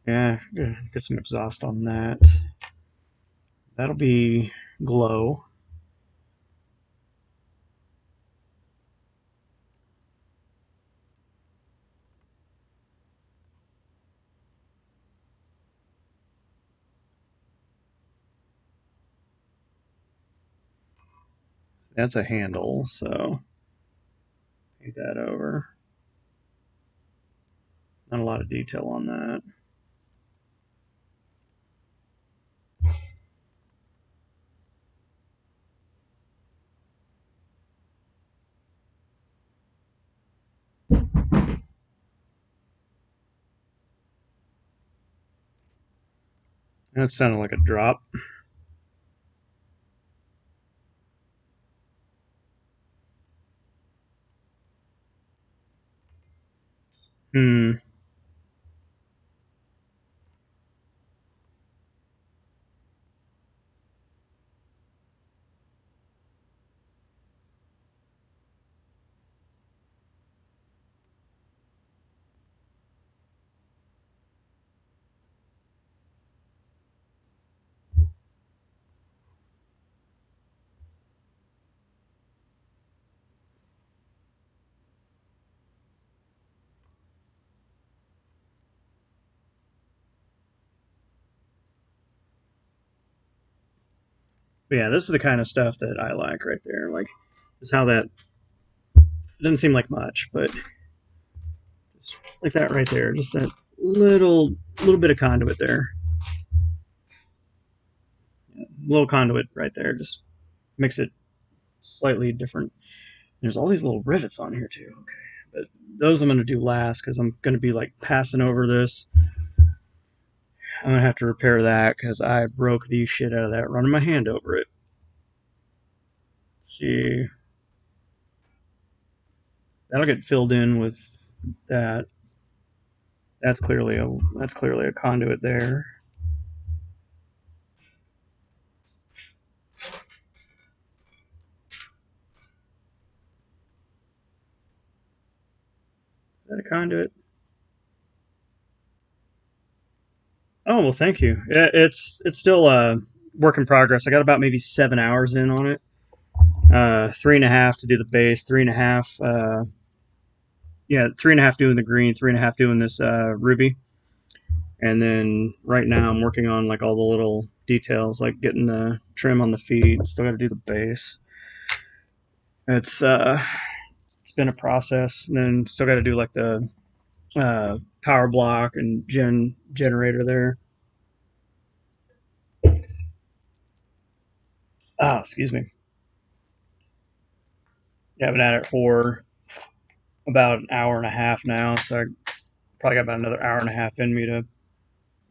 Yeah, get some exhaust on that. That'll be glow. That's a handle, so paint that over. Not a lot of detail on that. That sounded like a drop. Hmm. But yeah, this is the kind of stuff that I like right there. Like, is how that it doesn't seem like much, but just like that right there, just that little bit of conduit there, little conduit right there, just makes it slightly different. There's all these little rivets on here too. Okay, but those I'm gonna do last because I'm gonna be like passing over this. I'm gonna have to repair that because I broke the shit out of that running my hand over it. Let's see, that'll get filled in with that. That's clearly a conduit there. Is that a conduit? Oh well, thank you. It's still a work in progress. I got about maybe 7 hours in on it. 3.5 to do the base, 3.5. Yeah, 3.5 doing the green, 3.5 doing this ruby, and then right now I'm working on like all the little details, like getting the trim on the feet. Still got to do the base. It's been a process, and then still got to do like the power block and generator there. Ah, excuse me. Yeah, I've been at it for about an hour and a half now, so I probably got about another hour and a half in me to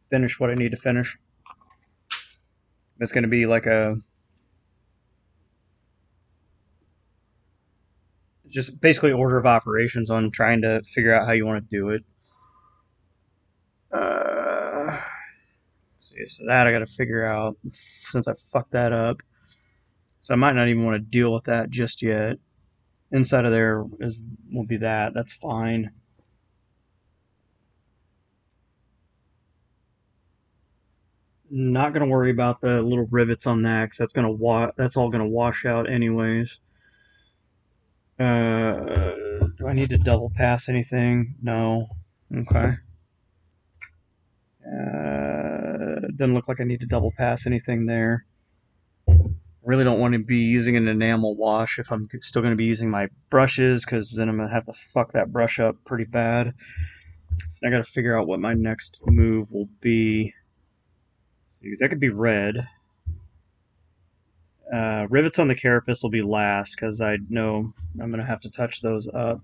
finish what I need to finish. It's going to be like a just basically order of operations on trying to figure out how you want to do it. Uh, see, so that I got to figure out since I fucked that up. So I might not even want to deal with that just yet. Inside of there is will be that. That's fine. Not gonna worry about the little rivets on that because that's all gonna wash out anyways. Do I need to double pass anything? No. Okay. Doesn't look like I need to double pass anything there. Really don't want to be using an enamel wash if I'm still going to be using my brushes because then I'm going to have to fuck that brush up pretty bad. So I got to figure out what my next move will be. See, that could be red. Rivets on the carapace will be last because I know I'm going to have to touch those up.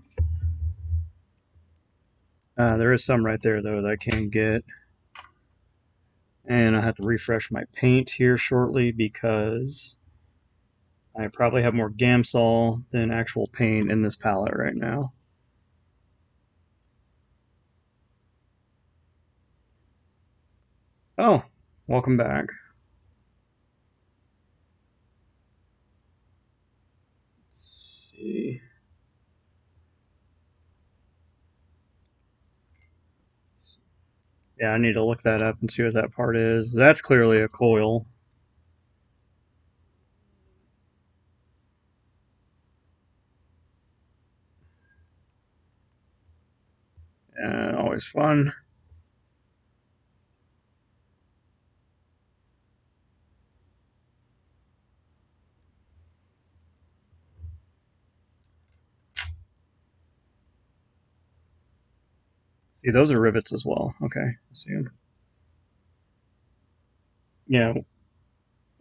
There is some right there though that I can get. And I have to refresh my paint here shortly because I probably have more Gamsol than actual paint in this palette right now. Oh, welcome back. Let's see. Yeah, I need to look that up and see what that part is. That's clearly a coil. Always fun. See, those are rivets as well. Okay, I see them. Yeah,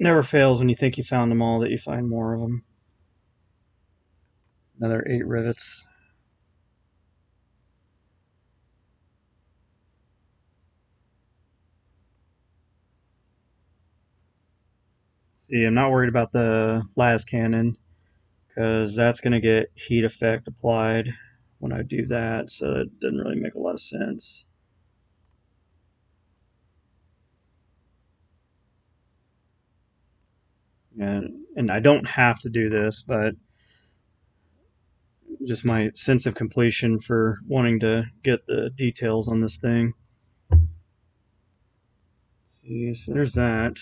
never fails when you think you found them all that you find more of them. Another 8 rivets. See, I'm not worried about the las cannon because that's going to get heat effect applied when I do that, so it doesn't really make a lot of sense. And I don't have to do this, but just my sense of completion for wanting to get the details on this thing. See, so there's that.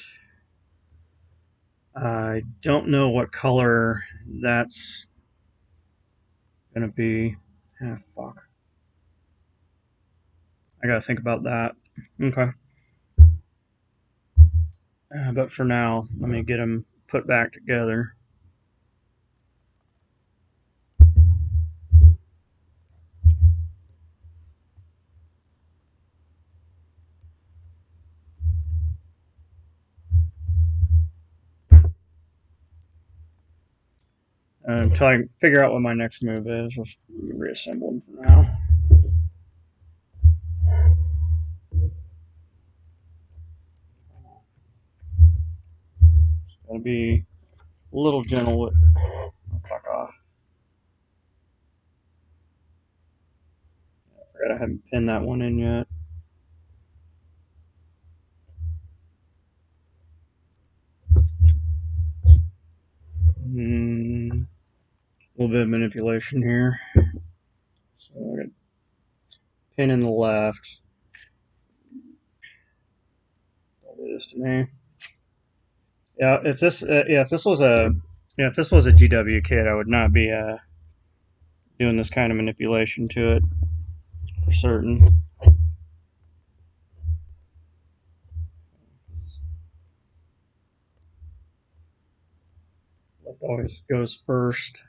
I don't know what color that's gonna be. Ah, fuck. I gotta think about that. Okay. But for now, let me get them put back together. Until I figure out what my next move is, let's reassemble them for now. Gotta be a little gentle with. Oh, fuck off. I forgot I haven't pinned that one in yet. A little bit of manipulation here. So I got pin in the left. Don't do this to me. Yeah, if this was a GW kit, I would not be doing this kind of manipulation to it for certain. Left always goes first.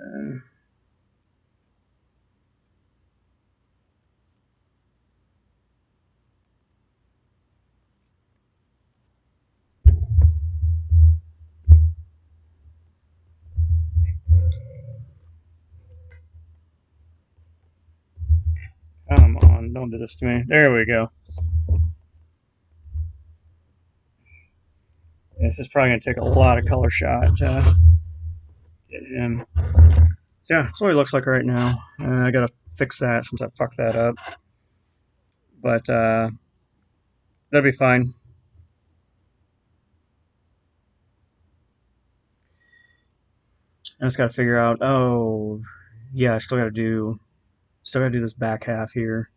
Uh, Come on, don't do this to me. There we go. This is probably going to take a lot of color shot to get him. So yeah, that's what he looks like right now. I got to fix that since I fucked that up. But that'll be fine. I just got to figure out. Oh, yeah, I still got to do this back half here.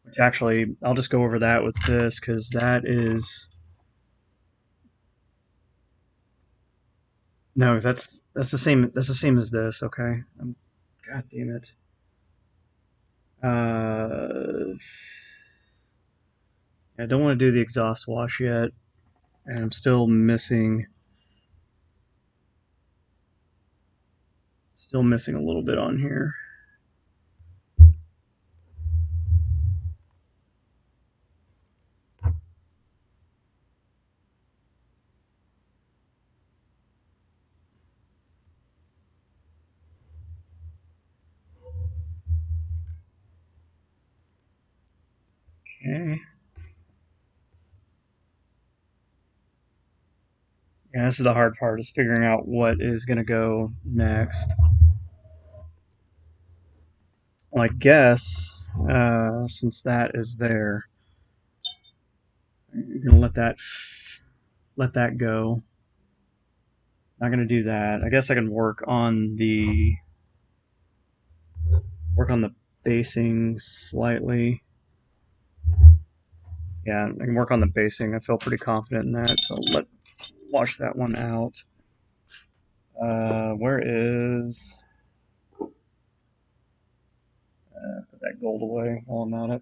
Which actually, I'll just go over that with this because that is no, that's the same. That's the same as this. Okay. God damn it. I don't want to do the exhaust wash yet, and I'm still missing a little bit on here. Okay. Yeah, this is the hard part, is figuring out what is going to go next. Well, I guess, since that is there, you're going to let that go. Not going to do that. I guess I can work on the basing slightly. Yeah, I can work on the basing. I feel pretty confident in that, so wash that one out. Where is... put that gold away while I'm at it.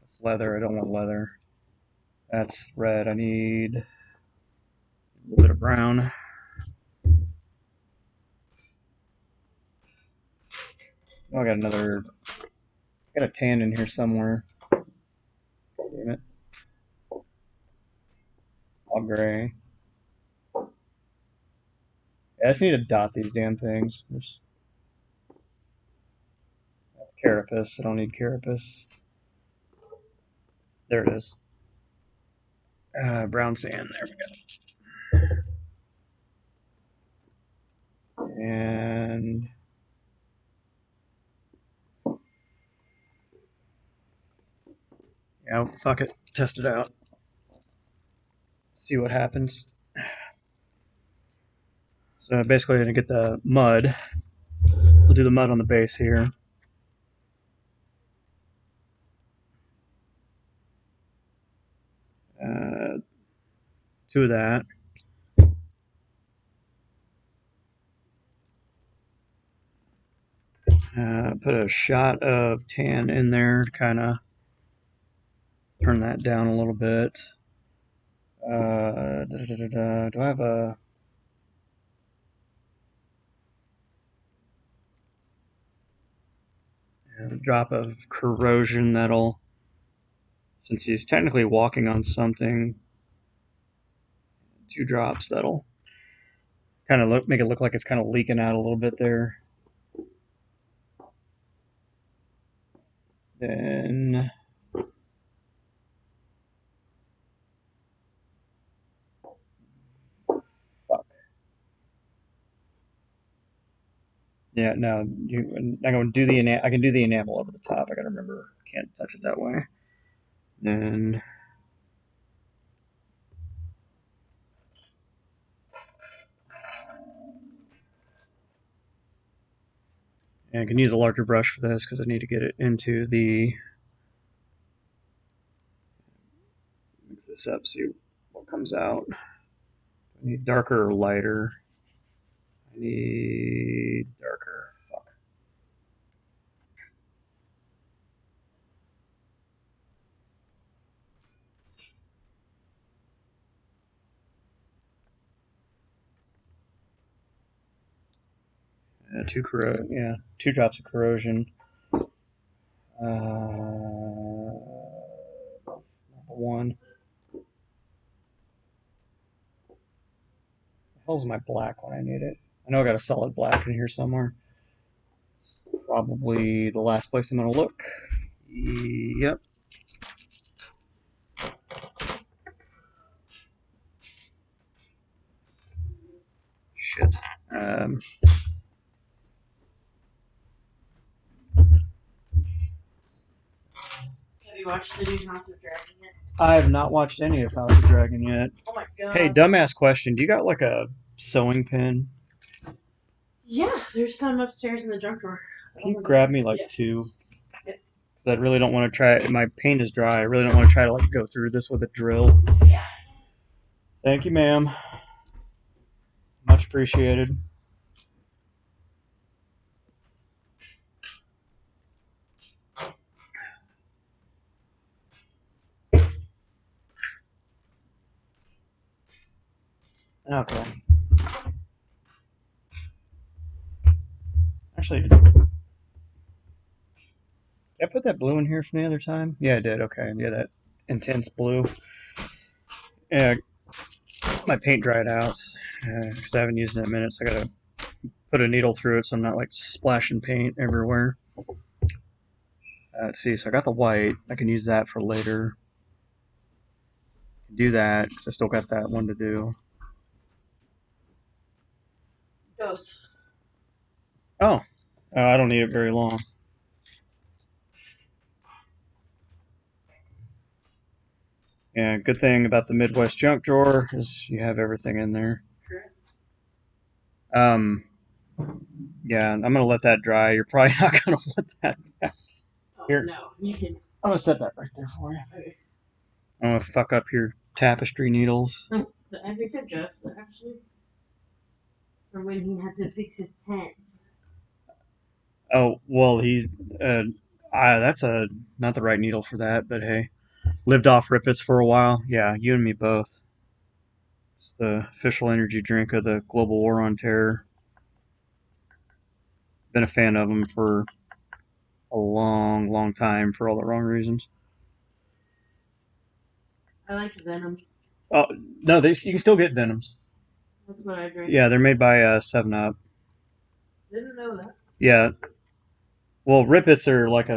That's leather. I don't want leather. That's red. I need a little bit of brown. Oh, I got another... got a tan in here somewhere. Damn it. All gray. Yeah, I just need to dot these damn things. That's carapace. I don't need carapace. There it is. Brown sand. There we go. And yeah, fuck it. Test it out. See what happens. So basically, I'm gonna get the mud. We'll do the mud on the base here. Two of that. Put a shot of tan in there to kind of turn that down a little bit. Do I have a drop of corrosion that'll, since he's technically walking on something, 2 drops that'll kind of make it look like it's kind of leaking out a little bit there. Then fuck. Yeah, no, I'm going to do I can do the enamel over the top. I got to remember, can't touch it that way. Then and I can use a larger brush for this because I need to get it into the... mix this up, see what comes out. I need darker or lighter. I need darker. Fuck. Yeah, 2 drops of corrosion. That's number one. The hell's my black when I need it? I know I got a solid black in here somewhere. It's probably the last place I'm gonna look. Yep. Shit. Have you watched the new House of Dragon yet? I have not watched any of House of Dragon yet. Oh my god. Hey, dumbass question. Do you got like a sewing pin? Yeah, there's some upstairs in the junk drawer. Can you grab me like Yeah. 2? Yeah. Because I really don't want to try. My paint is dry. I really don't want to try to like go through this with a drill. Yeah. Thank you, ma'am. Much appreciated. Okay. Actually, did I put that blue in here from the other time? Yeah, I did. Okay. Yeah, that intense blue. Yeah, my paint dried out because I haven't used it in a minute, so I gotta put a needle through it so I'm not like splashing paint everywhere. Let's see. So I got the white. I can use that for later. Do that because I still got that one to do. Goes. Oh, I don't need it very long. Yeah, good thing about the Midwest junk drawer is you have everything in there. Correct. Um, yeah, I'm gonna let that dry. You're probably not gonna want that. Oh Here, no, you can. I'm gonna set that right there for you. Okay. I'm gonna fuck up your tapestry needles. I think they're Jeff's actually, for when he had to fix his pants. Oh well, he's that's a not the right needle for that, but hey, lived off Rippets for a while. Yeah, you and me both. It's the official energy drink of the global war on terror. Been a fan of them for a long, long time for all the wrong reasons. I like Venoms. Oh no, you can still get Venoms. That's what I drink. Yeah, they're made by Seven Up. Didn't know that. Yeah, well, Rippets are like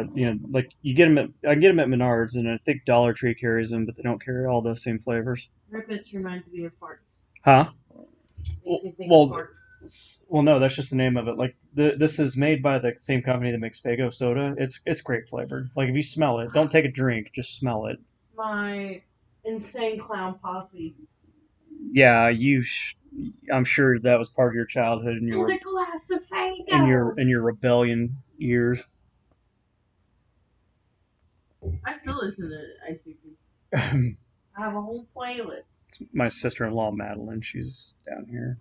like you get them I can get them at Menards, and I think Dollar Tree carries them, but they don't carry all the same flavors. Rippets reminds me of farts. Huh? Makes me think of Well, farts. well, no, that's just the name of it. Like this is made by the same company that makes Fago soda. It's grape flavored. Like if you smell it, don't take a drink, just smell it. My insane clown posse. Yeah, I'm sure that was part of your childhood and And a glass of Fago. in your rebellion years. I still listen to ICP. I have a whole playlist. My sister-in-law Madeline, she's down here.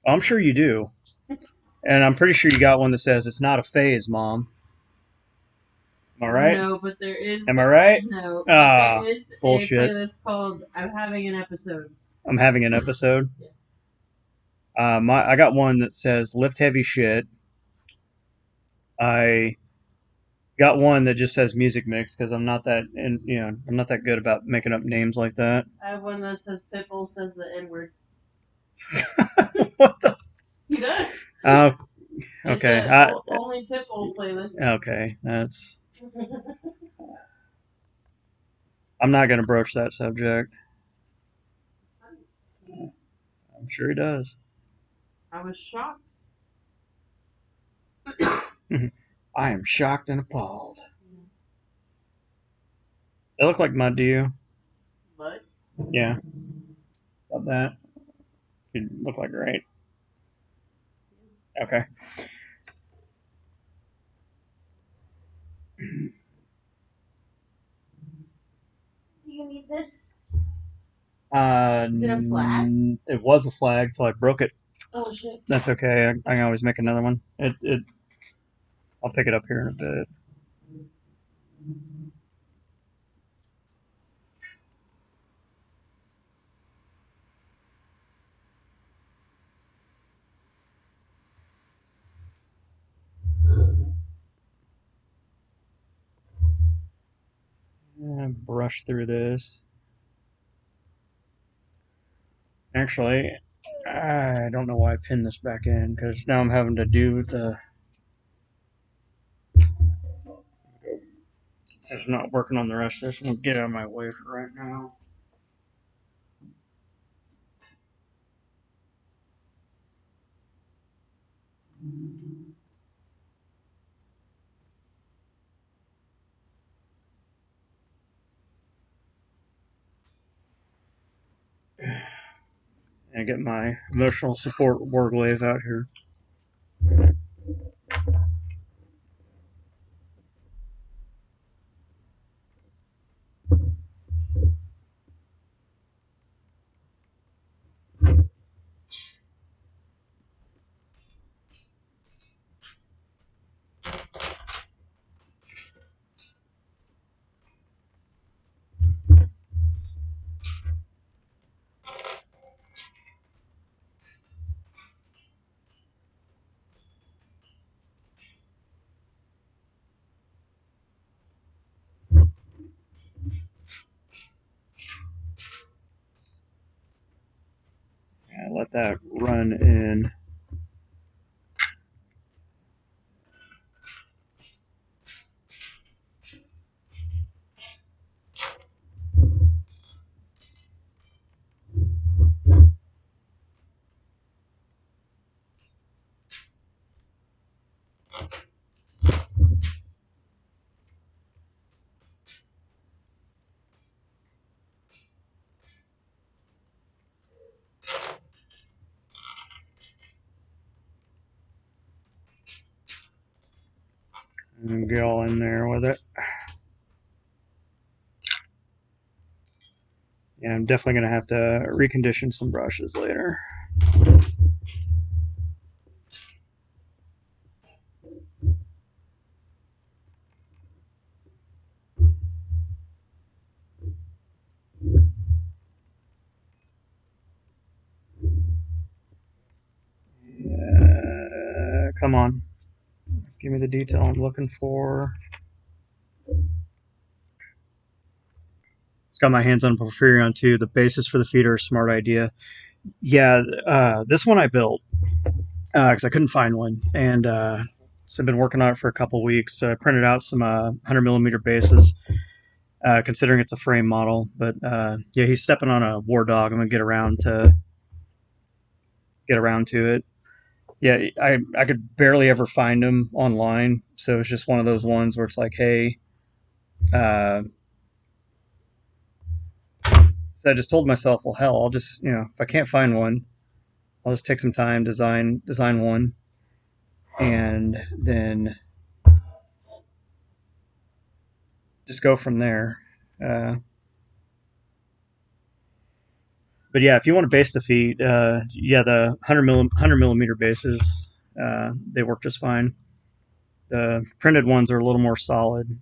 Oh, I'm sure you do, and I'm pretty sure you got one that says it's not a phase, Mom. Am I right? No, but there is. Am I right? No, but Ah, there is bullshit. a playlist called "I'm Having an Episode." I'm having an episode. Yeah. I got one that says lift heavy shit. I got one that just says music mix because I'm not that and I'm not that good about making up names like that. I have one that says Pitbull says the N word. What the? He does. Oh, It's okay. a only Pitbull playlist. Okay, that's. I'm not gonna broach that subject. I'm sure he does. I was shocked. I am shocked and appalled. They look like mud to you. But Yeah, about that. You look like right. Okay. do you need this? Uh, Is it a flag? It was a flag till I broke it. Oh shit. That's okay. I can always make another one. I'll pick it up here in a bit. Brush through this. Actually, I don't know why I pinned this back in because now I'm having to do the. It's not working on the rest of this. I'm gonna get out of my way for right now. And get my emotional support warglaive out here. Yeah, let that run in. And get all in there with it. Yeah, I'm definitely going to have to recondition some brushes later. Come on. Give me the detail I'm looking for. It's got my hands on Porphyrion too. The basis for the feet are a smart idea. Yeah, this one I built because I couldn't find one, and so I've been working on it for a couple weeks. I printed out some 100mm bases, considering it's a frame model. But yeah, he's stepping on a war dog. I'm gonna get around to it. Yeah, I could barely ever find them online, so it's just one of those ones where it's like, hey, uh, so I just told myself, well, hell, I'll just if I can't find one, I'll just take some time, design one, and then just go from there. Uh, but yeah, if you want to base the feet, yeah, the 100mm bases, they work just fine. The printed ones are a little more solid,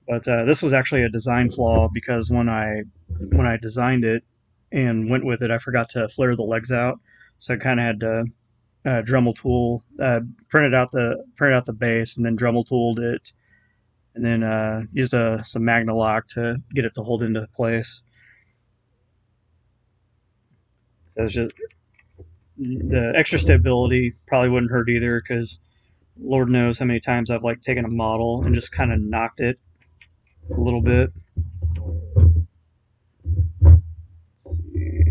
but this was actually a design flaw because when I designed it and went with it, I forgot to flare the legs out, so I kind of had to Dremel tool, printed out the base, and then Dremel tooled it, and then used some Magna-Lock to get it to hold into place. So it's just the extra stability probably wouldn't hurt either, because Lord knows how many times I've like taken a model and just kind of knocked it a little bit. Let's see.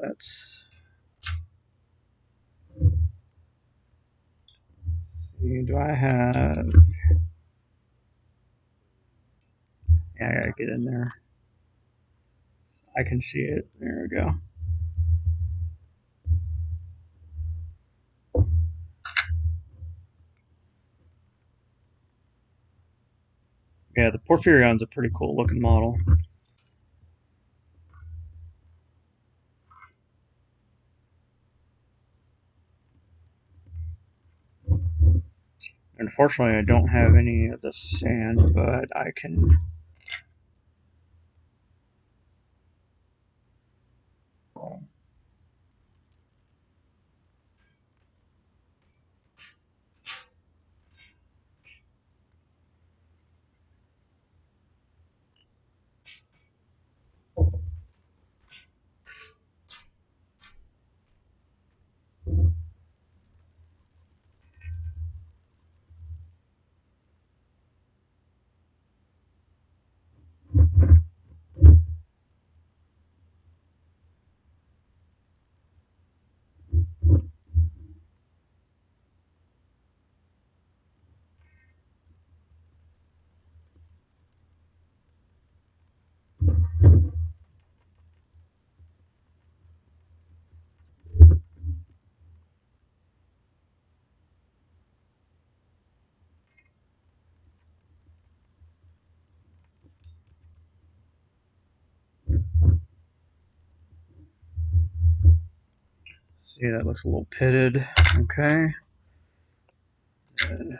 That's. Let's see. Do I have? Yeah, I gotta get in there. I can see it. There we go. Yeah, the Porphyrion's a pretty cool looking model. Unfortunately, I don't have any of the sand, but I can. See, that looks a little pitted. Okay. Good.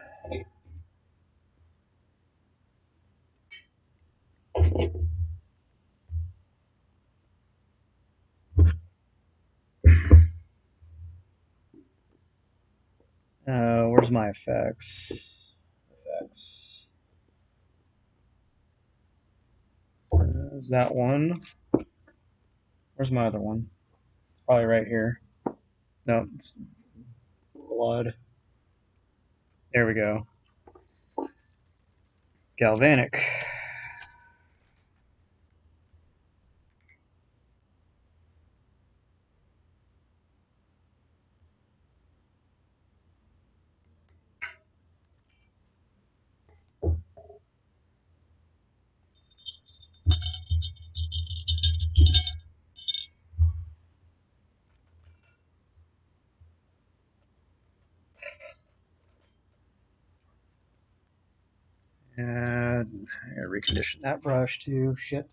Where's my effects? Effects. Is that one? Where's my other one? It's probably right here. No, it's blood. There we go. Galvanic. I gotta recondition that brush too. Shit.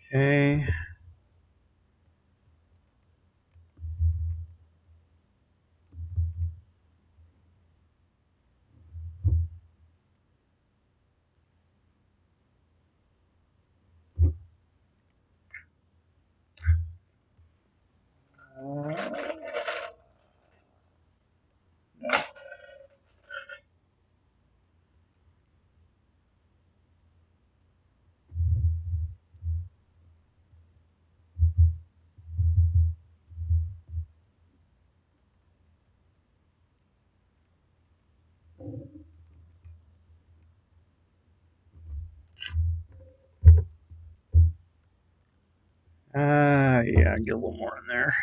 Okay. Yeah, get a little more in there.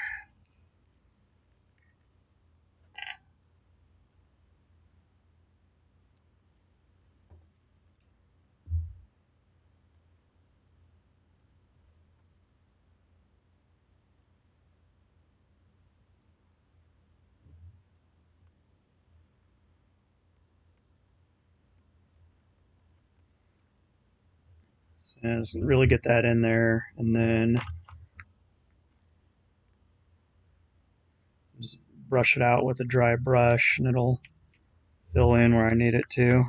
So just really get that in there, and then just brush it out with a dry brush, and it'll fill in where I need it to.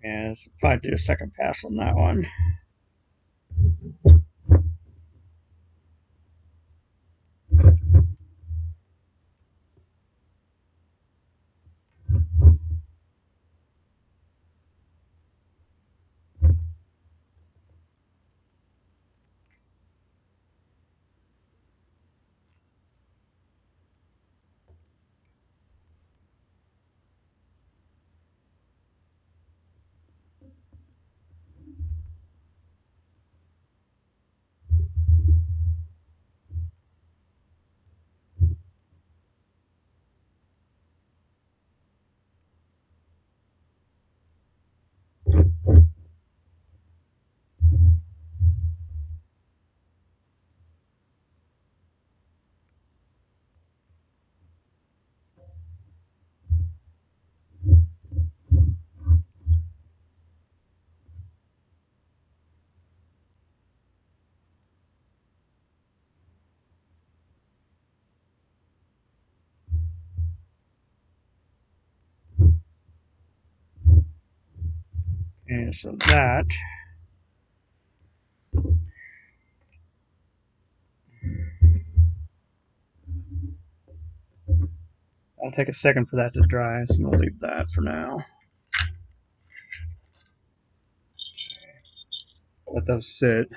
And if I do a second pass on that one. And so that I'll take a second for that to dry, so I'm gonna leave that for now. Let those sit.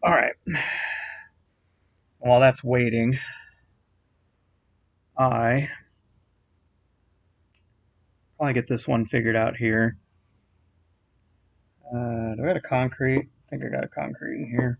All right. While that's waiting, I probably get this one figured out here. Do I got a concrete? I think I got a concrete in here.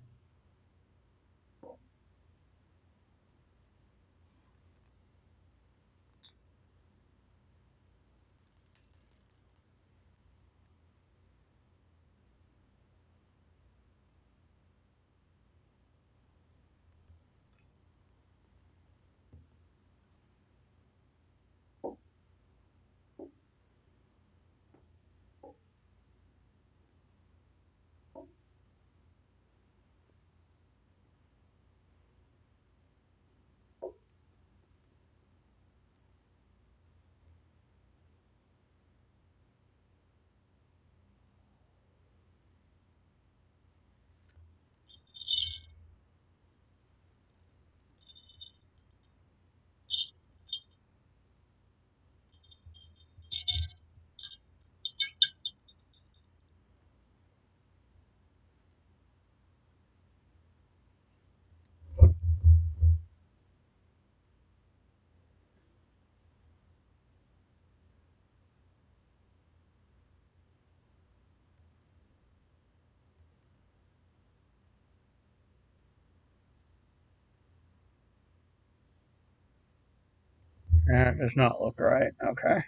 That does not look right. Okay.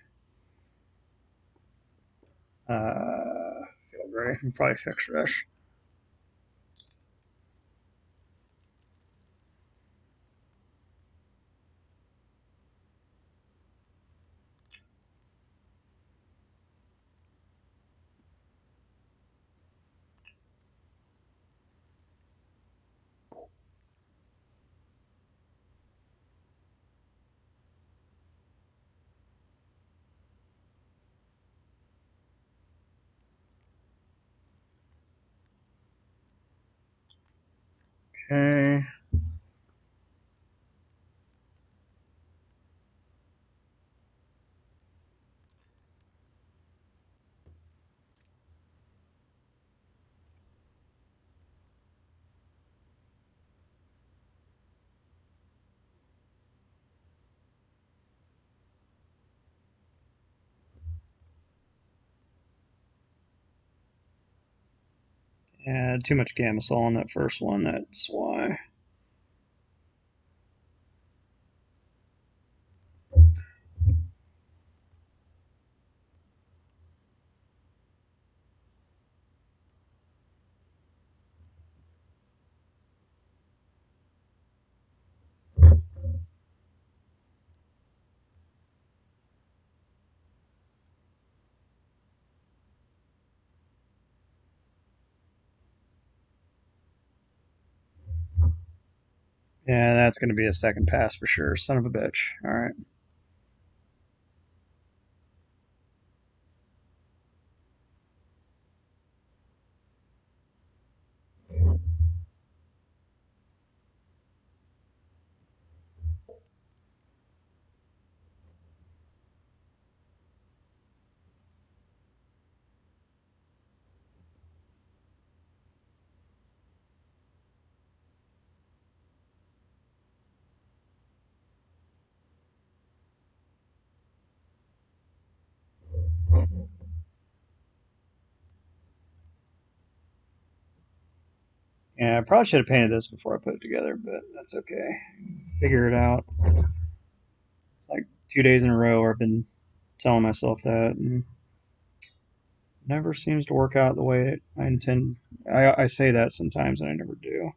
Feel great. I'll probably fix this. Okay. Yeah, too much Gamisol on that first one. That's why. Yeah, that's going to be a second pass for sure. Son of a bitch. All right. Yeah, I probably should have painted this before I put it together, but that's okay. Figure it out. It's like 2 days in a row where I've been telling myself that, and never seems to work out the way I intend. I say that sometimes, and I never do.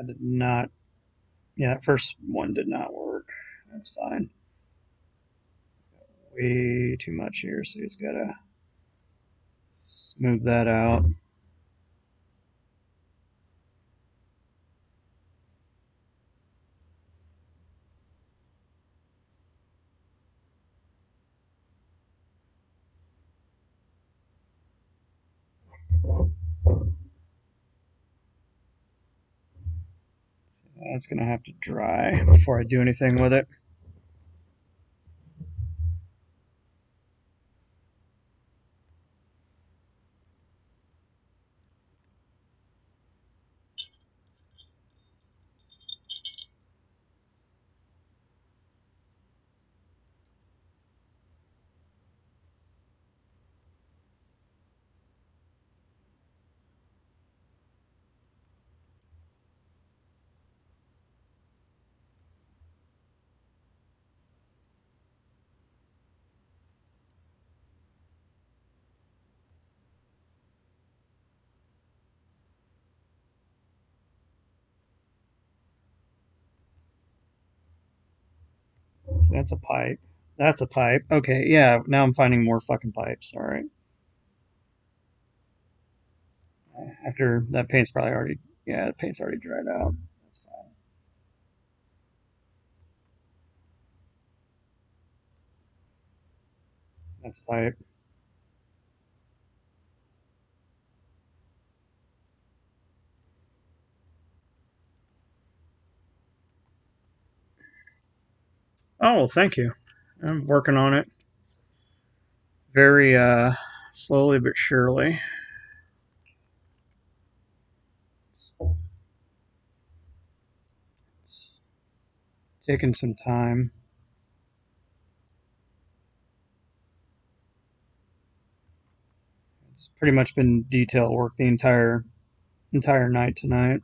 That did not. Yeah, that first one did not work. That's fine. Way too much here, so he's got to smooth that out. So that's going to have to dry before I do anything with it. So that's a pipe. That's a pipe. Okay, yeah, now I'm finding more fucking pipes. All right. After that paint's probably already, yeah, the paint's already dried out. That's fine. That's a pipe. Oh, well, thank you. I'm working on it very slowly but surely. It's taking some time. It's pretty much been detail work the entire night tonight.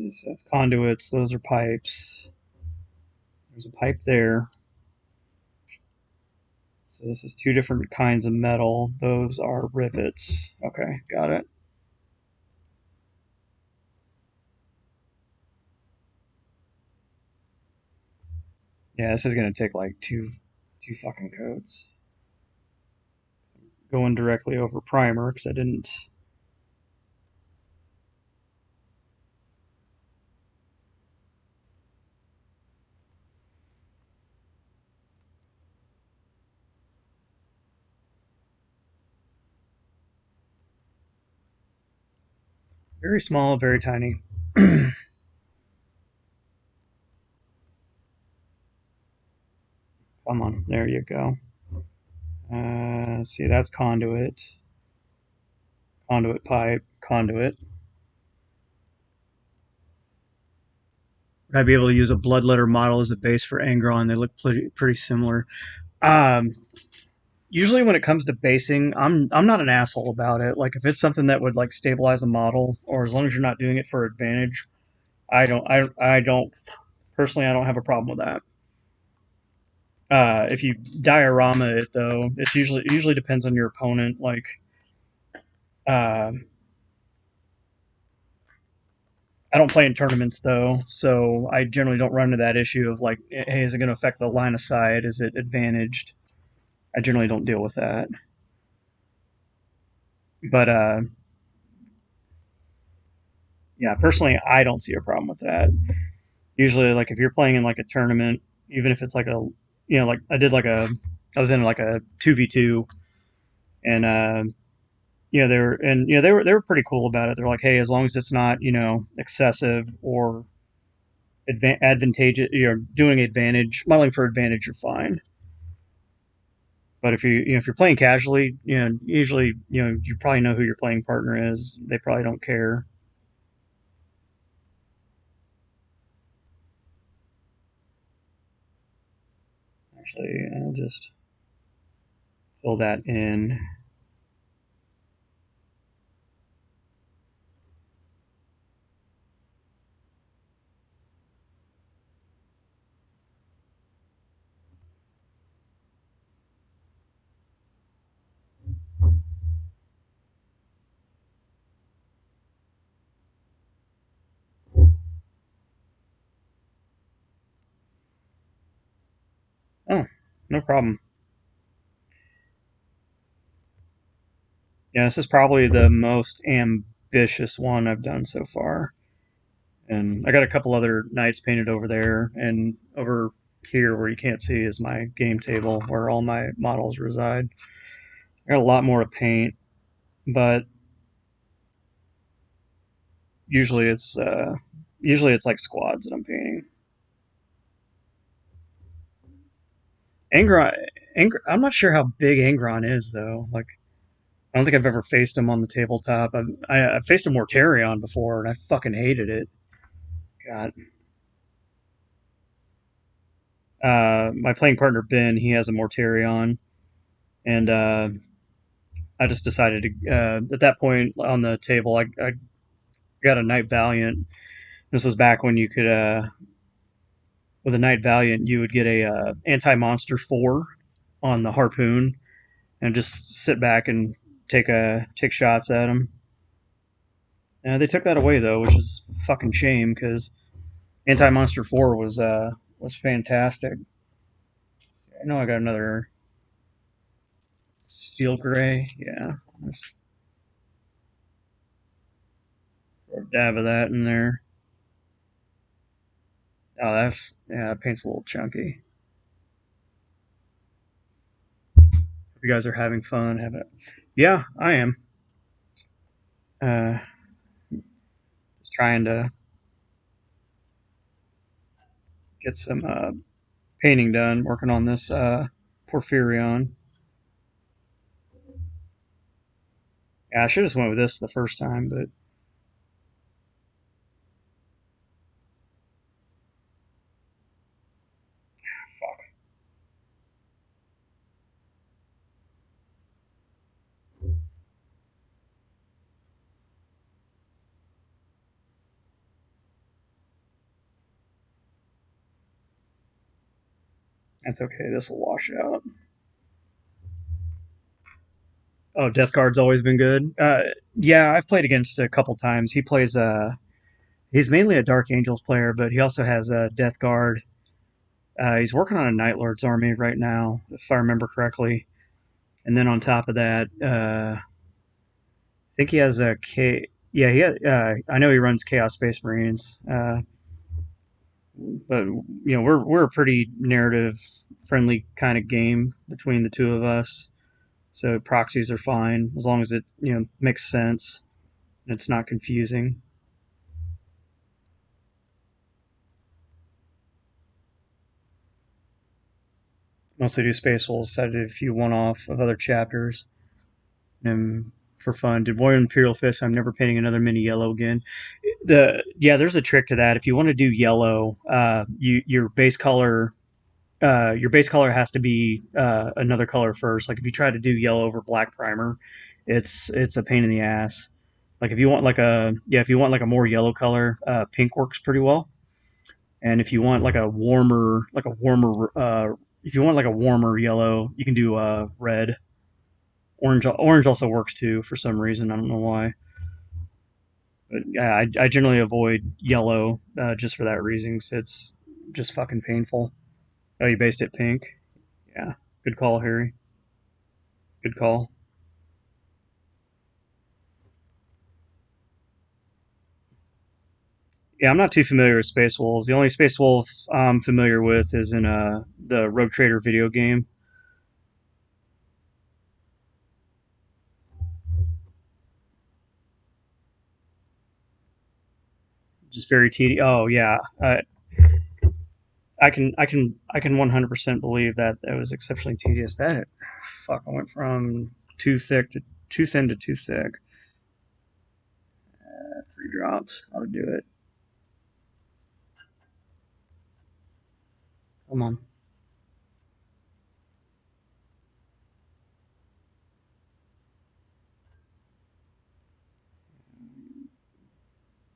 So that's conduits. Those are pipes. There's a pipe there. So this is two different kinds of metal. Those are rivets. Okay, got it. Yeah, this is gonna take like two fucking coats. Going directly over primer because I didn't. Very small, very tiny. Come on, there you go. See, that's conduit, conduit pipe, conduit. Would I be able to use a bloodletter model as a base for Angron? They look pretty similar. Um, Usually, when it comes to basing, I'm not an asshole about it. Like if it's something that would like stabilize a model, or as long as you're not doing it for advantage, I don't personally I don't have a problem with that. If you diorama it though, it's usually depends on your opponent. Like uh, I don't play in tournaments though, so I generally don't run into that issue of like, hey, is it going to affect the line of sight? Is it advantaged? I generally don't deal with that. But yeah, personally, I don't see a problem with that. Usually, like if you're playing in like a tournament, even if it's like a, like I was in like a 2v2, and they were pretty cool about it. They're like, hey, as long as it's not excessive or advantageous, you're doing advantage modeling for advantage, you're fine. But if you're playing casually, usually you probably know who your playing partner is. They probably don't care. Actually, I'll just fill that in. No problem. Yeah, this is probably the most ambitious one I've done so far. And I got a couple other knights painted over there, and over here where you can't see is my game table where all my models reside. I got a lot more to paint, but usually it's uh, usually it's like squads that I'm painting. Angron, I'm not sure how big Angron is though. Like I don't think I've ever faced him on the tabletop. I faced a Mortarion before, and I fucking hated it. God. My playing partner Ben, he has a Mortarion, and I just decided to at that point on the table, I got a Knight Valiant. This was back when you could with a Knight Valiant you would get a anti monster 4 on the harpoon and just sit back and take shots at them. They took that away though, which is a fucking shame because anti monster 4 was fantastic. I know I got another steel gray. Yeah, just throw a dab of that in there. Oh, that's yeah, that paint's a little chunky. If you guys are having fun, have it. Yeah, I am. Just trying to get some painting done. Working on this Porphyrion. Yeah, I should have just went with this the first time, but fuck, that's okay. This will wash out. Oh, Death Guard's always been good. Yeah, I've played against a couple times. He plays. He's mainly a Dark Angels player, but he also has a Death Guard. He's working on a Night Lord's army right now, if I remember correctly. And then on top of that, I think he has a K. Yeah, I know he runs Chaos Space Marines, but we're a pretty narrative friendly kind of game between the two of us. So proxies are fine as long as it makes sense and it's not confusing. Mostly do Space Wolves. I did a few one off of other chapters and for fun. Did Warrior Imperial Fist. I'm never painting another mini yellow again. There's a trick to that. If you want to do yellow, your base color has to be another color first. Like if you try to do yellow over black primer, it's a pain in the ass. Like if you want like a more yellow color, pink works pretty well. And if you want if you want like a warmer yellow, you can do red. Orange also works too for some reason. I don't know why. But yeah, I generally avoid yellow just for that reason. 'Cause it's just fucking painful. Oh, you based it pink? Yeah. Good call, Harry. Good call. Yeah, I'm not too familiar with Space Wolves. The only Space Wolf I'm familiar with is in the Rogue Trader video game. Just very tedious. Oh yeah, I can 100% believe that it was exceptionally tedious. That fuck, I went from too thin to too thick. 3 drops. How to do it? Come on.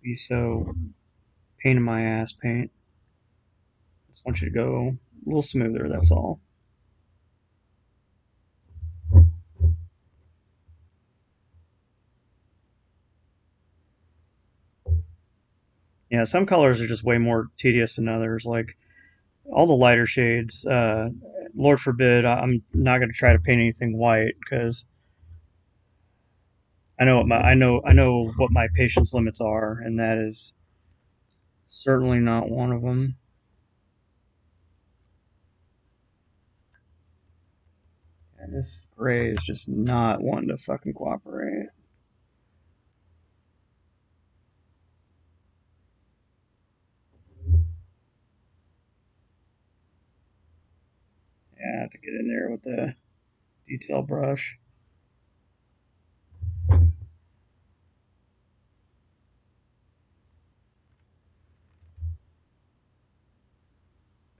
Be so pain in my ass paint. Just want you to go a little smoother. That's all. Yeah, some colors are just way more tedious than others. Like all the lighter shades. Lord forbid, I'm not going to try to paint anything white because I know what my patience limits are, and that is certainly not one of them. And this gray is just not wanting to fucking cooperate. Yeah, I have to get in there with the detail brush.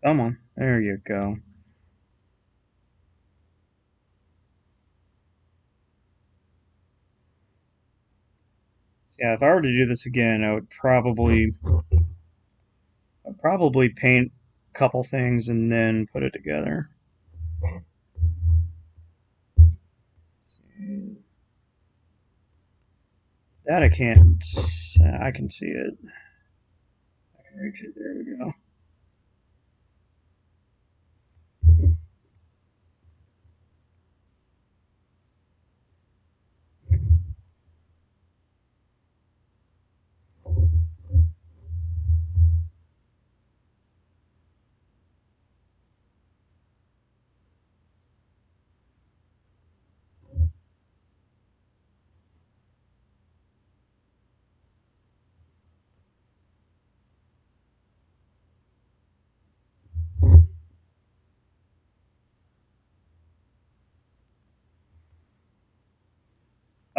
Come on, there you go. So yeah, if I were to do this again, I'd probably paint a couple things and then put it together. That I can't. I can see it. I can reach it. There we go.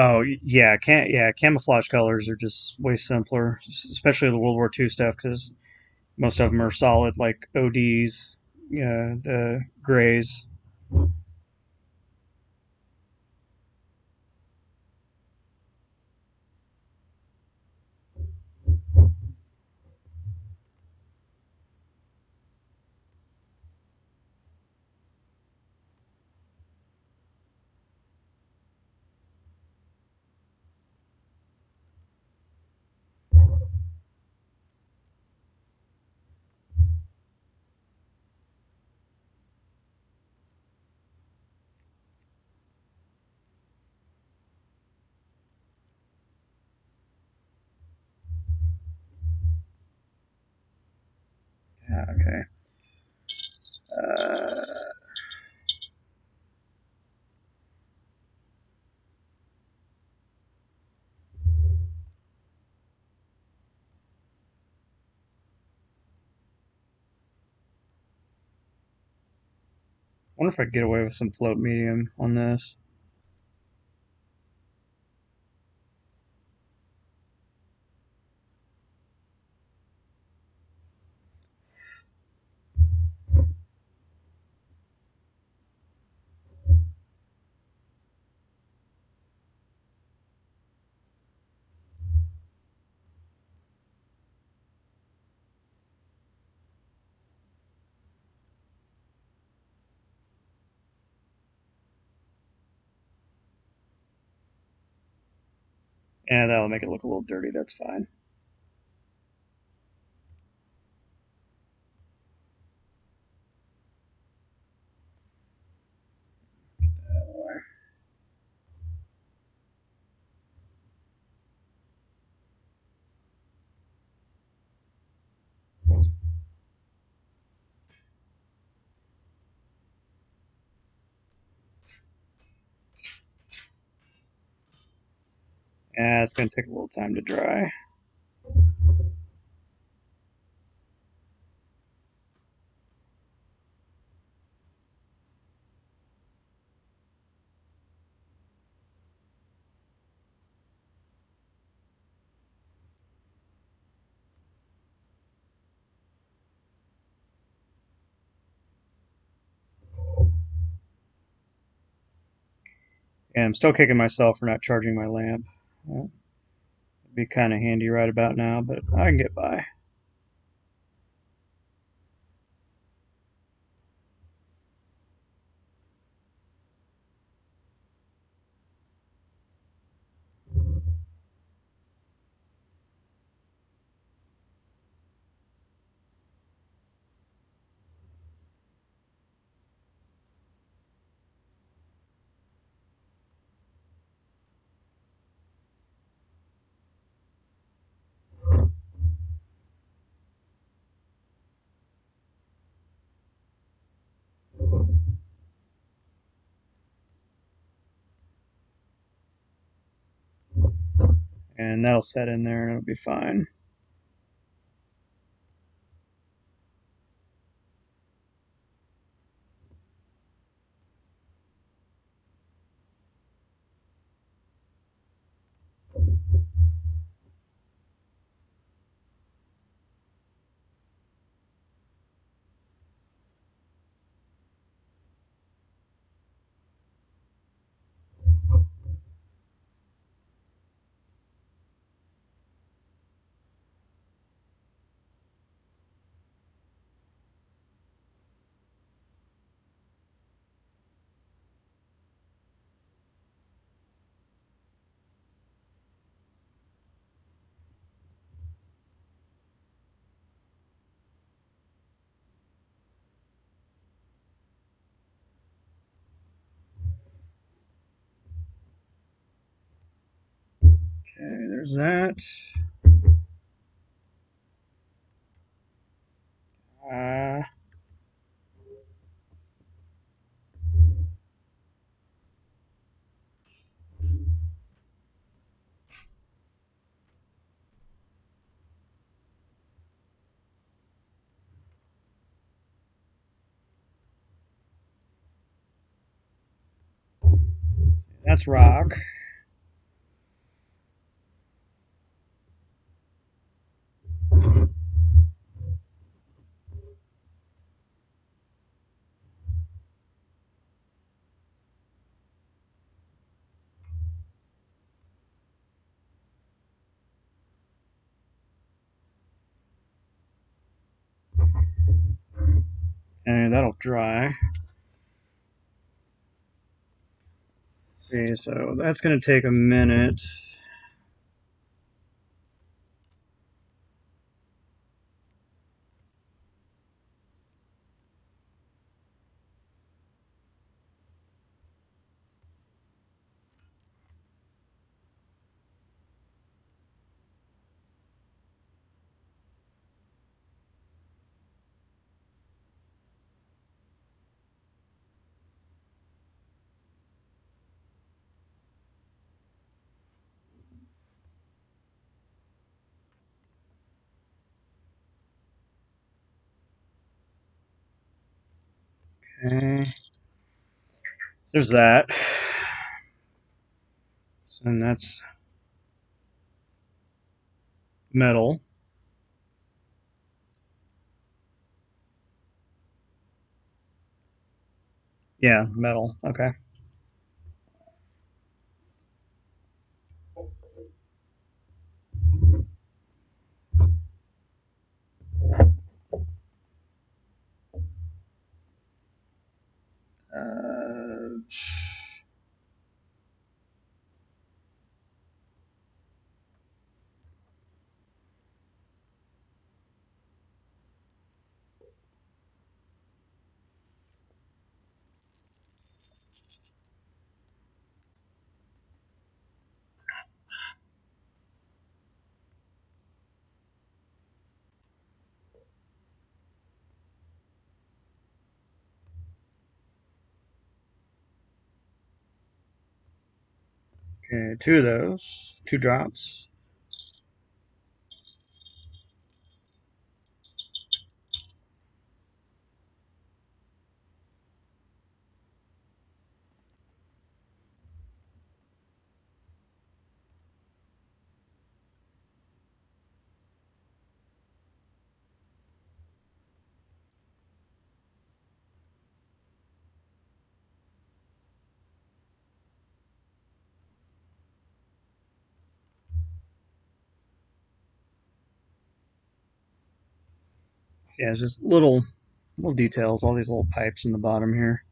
Oh yeah, can't yeah. Camouflage colors are just way simpler, especially the World War II stuff, because most of them are solid, like ODs, yeah, the grays. Yeah, okay. Uh, wonder if I could get away with some float medium on this. And that'll make it look a little dirty. That's fine. Yeah, it's gonna take a little time to dry. And I'm still kicking myself for not charging my lamp. It'd be kind of handy right about now, but I can get by. and that'll set in there and it'll be fine. Okay, there's that. Uh, that's rock. And that'll dry. See, so that's going to take a minute. Okay, there's that. And that's metal. Yeah, metal. Okay. Uh, okay, two of those, two drops. Yeah, it's just little details, all these little pipes in the bottom here.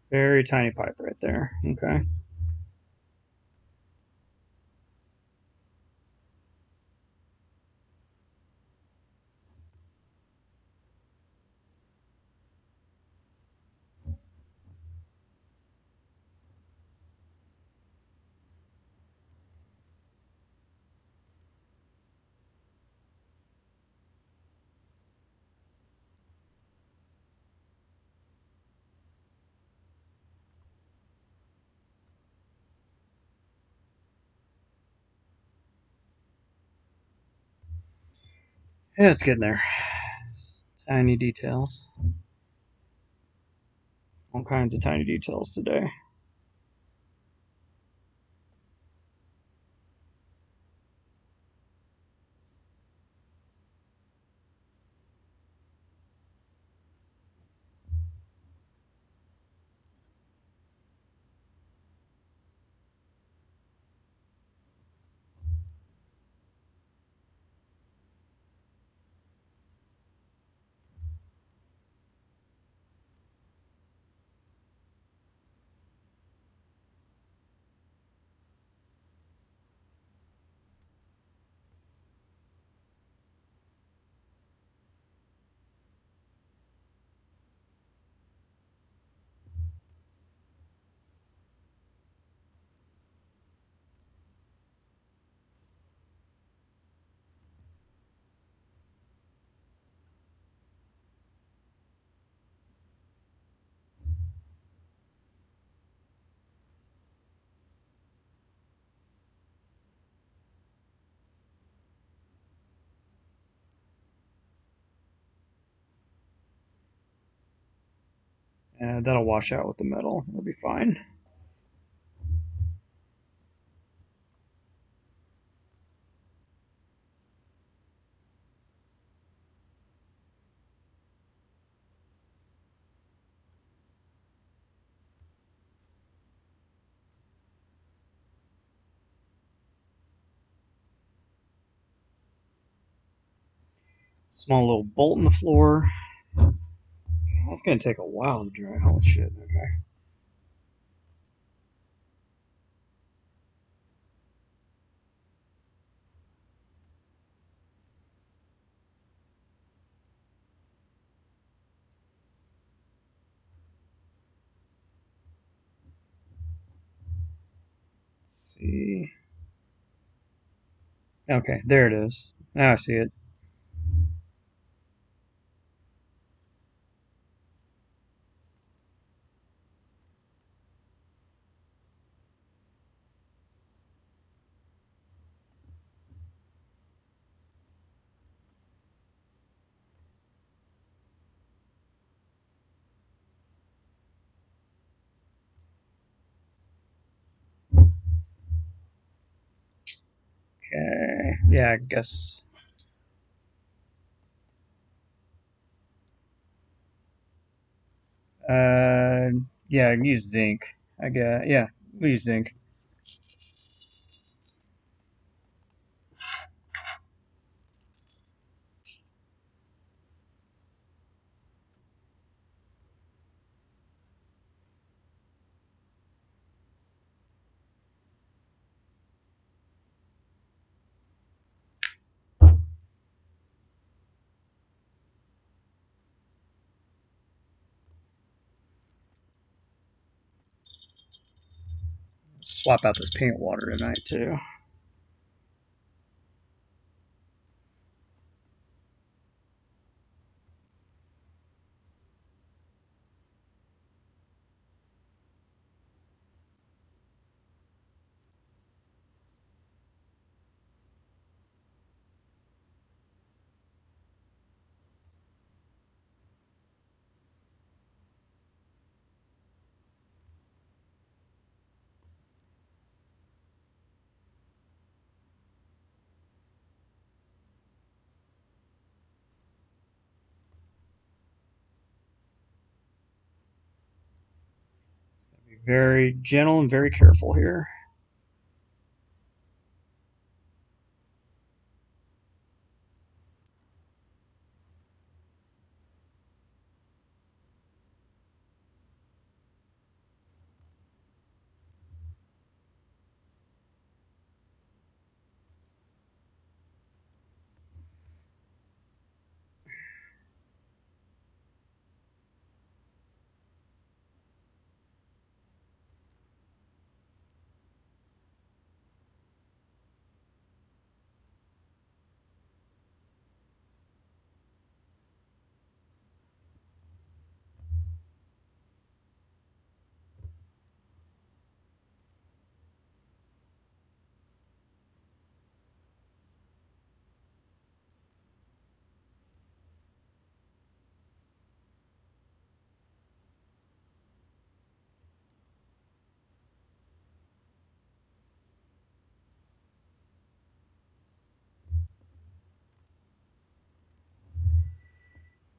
Very tiny pipe right there. Okay. Yeah, it's getting there. It's tiny details. All kinds of tiny details today. And that'll wash out with the metal. It'll be fine. Small little bolt in the floor. That's gonna take a while to dry. Holy shit. Okay. Let's see. Okay, there it is. Now I see it. Okay. Yeah, I guess. Uh, yeah, use zinc. I guess. Yeah, we use zinc. Swap out this paint water tonight too. Be very gentle and very careful here.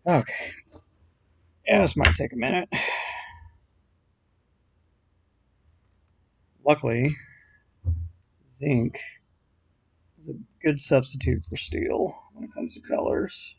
Okay. Yeah, this might take a minute. Luckily, zinc is a good substitute for steel when it comes to colors.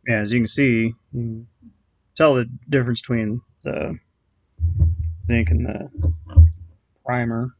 Yeah, as you can see, you can tell the difference between the zinc and the primer.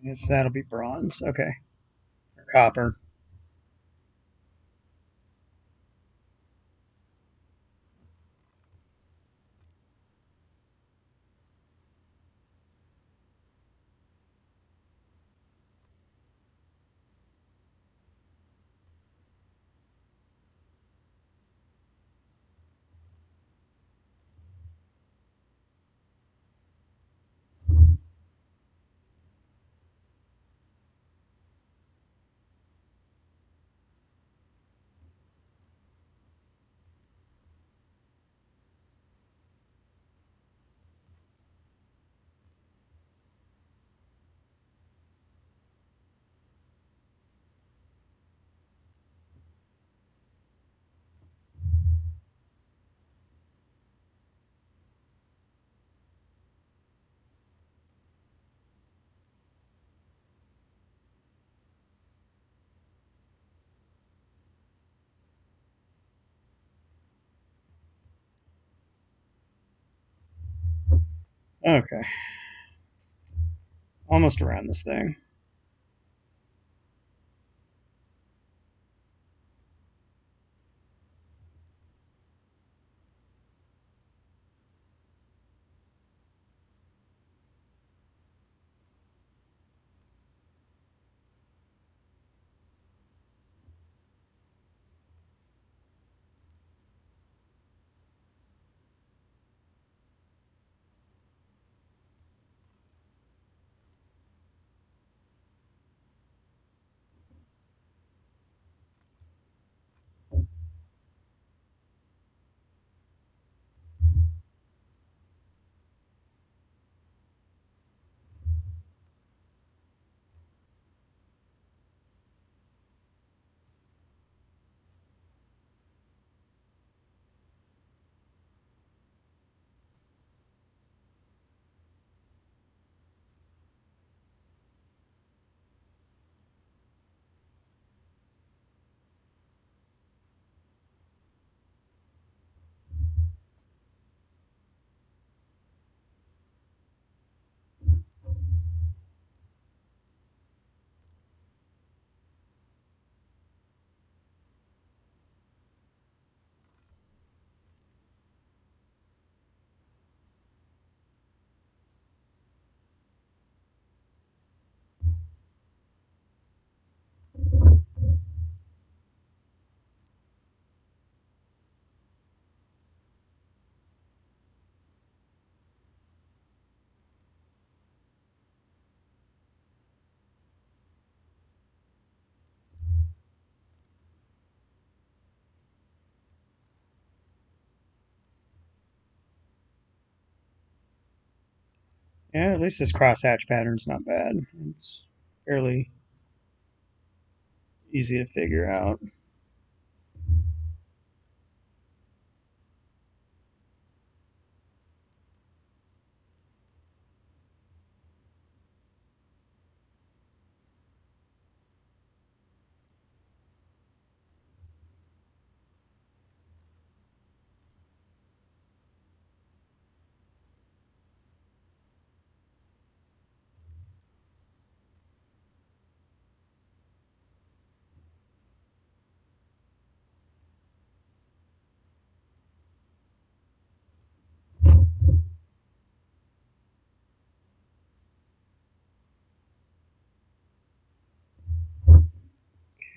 I guess that'll be bronze. Okay. Or copper. Okay. Almost around this thing. Yeah, at least this crosshatch pattern's not bad. It's fairly easy to figure out.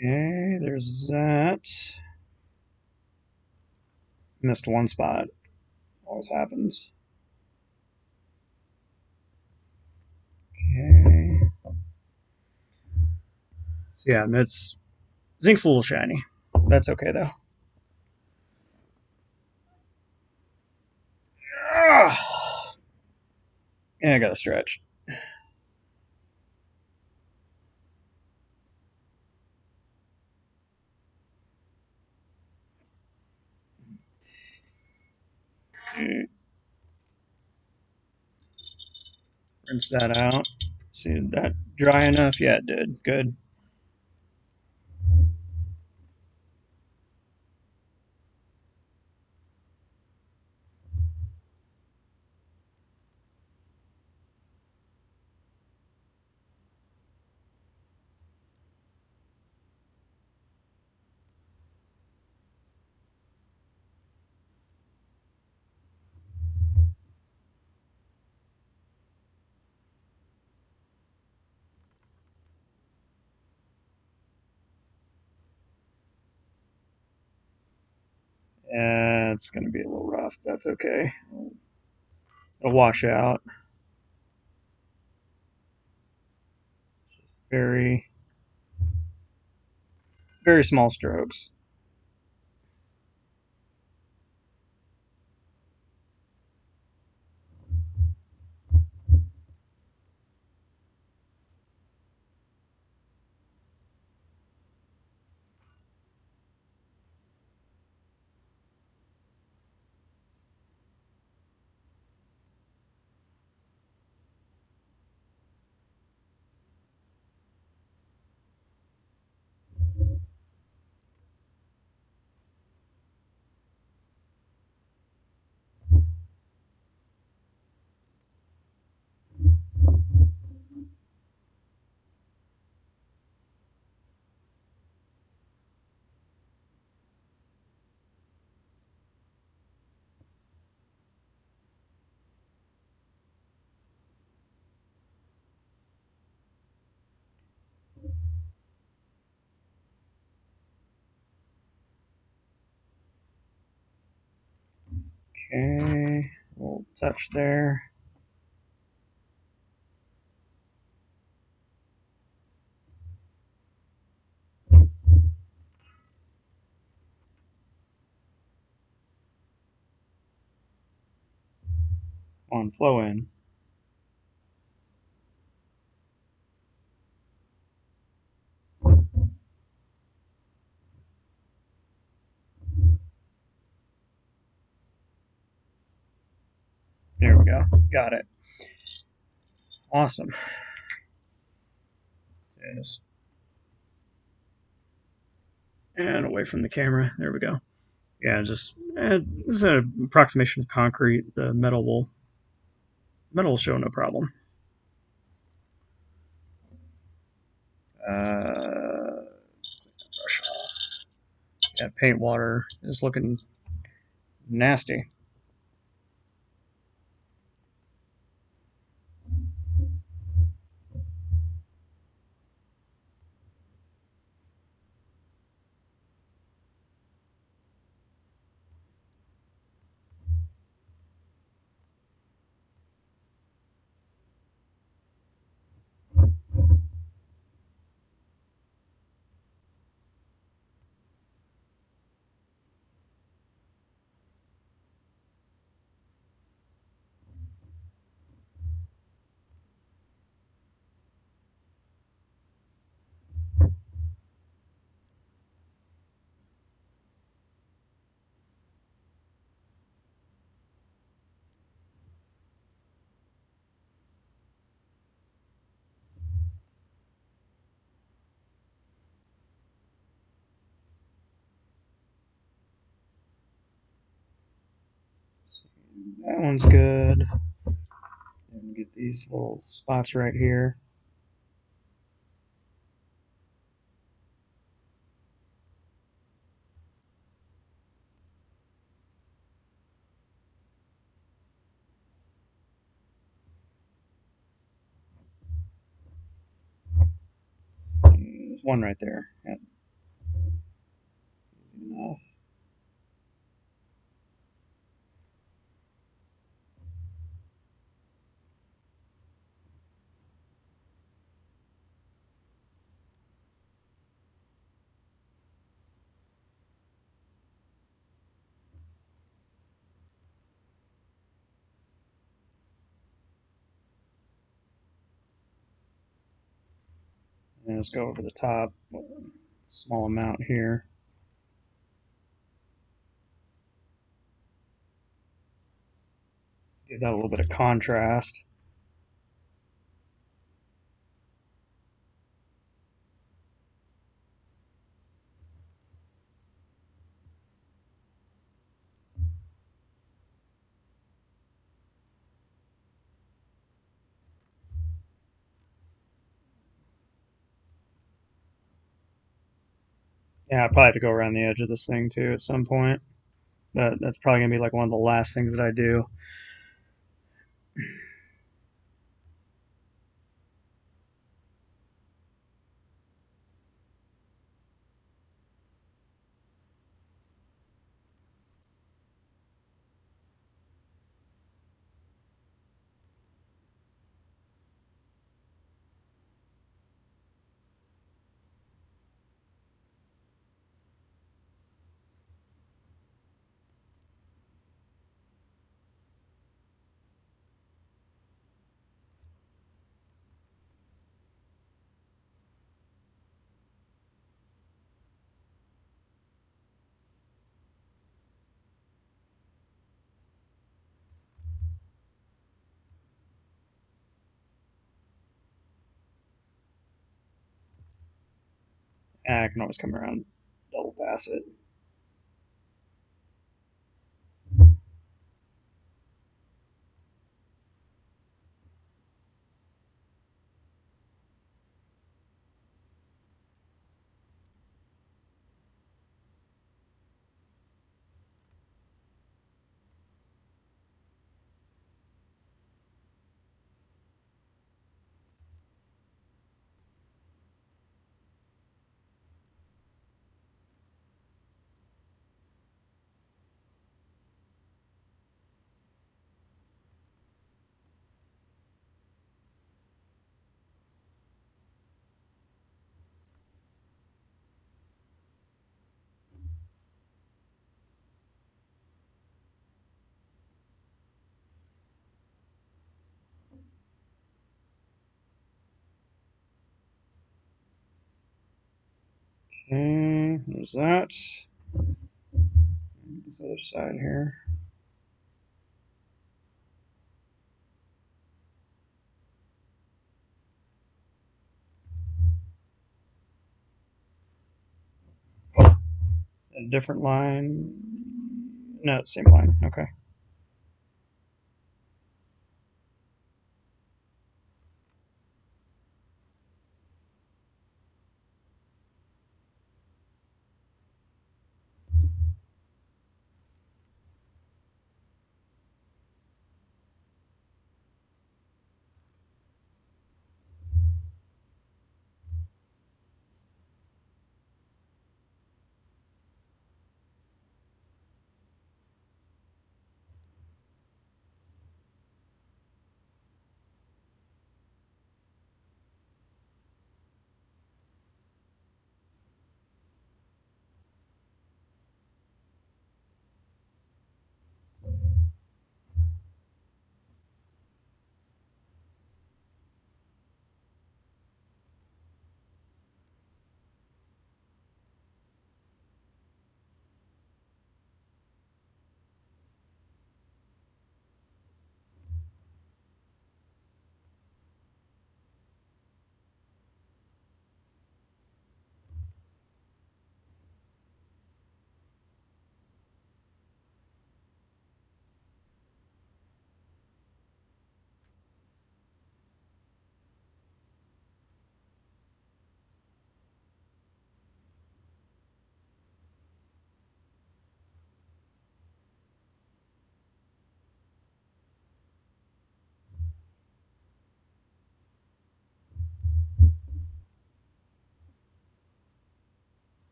Okay, there's that. Missed one spot. Always happens. Okay. So yeah, it's zinc's a little shiny. That's okay though. Ah! Yeah, I gotta stretch. Let's see, rinse that out. See, did that dry enough? Yeah, it did. Good. It's gonna be a little rough. That's okay. It'll wash out. Very, very small strokes. Okay, we'll touch there. On flow in. There we go. Got it. Awesome. Yes. And away from the camera. There we go. Yeah, just this is an approximation of concrete. The metal will show no problem. Brush off. Yeah, paint water is looking nasty. That one's good. And get these little spots right here. There's one right there. Yep. Enough. And let's go over the top. Small amount here. Give that a little bit of contrast. Yeah, I probably have to go around the edge of this thing too at some point. But that's probably gonna be like one of the last things that I do. I can always come around, double pass it. Okay, there's that. This other side here. A different line. No, same line. Okay.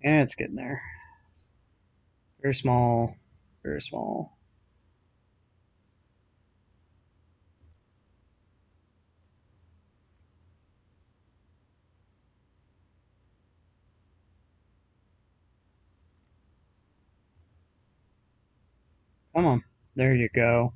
Yeah, it's getting there. Very small. Very small. Come on. There you go.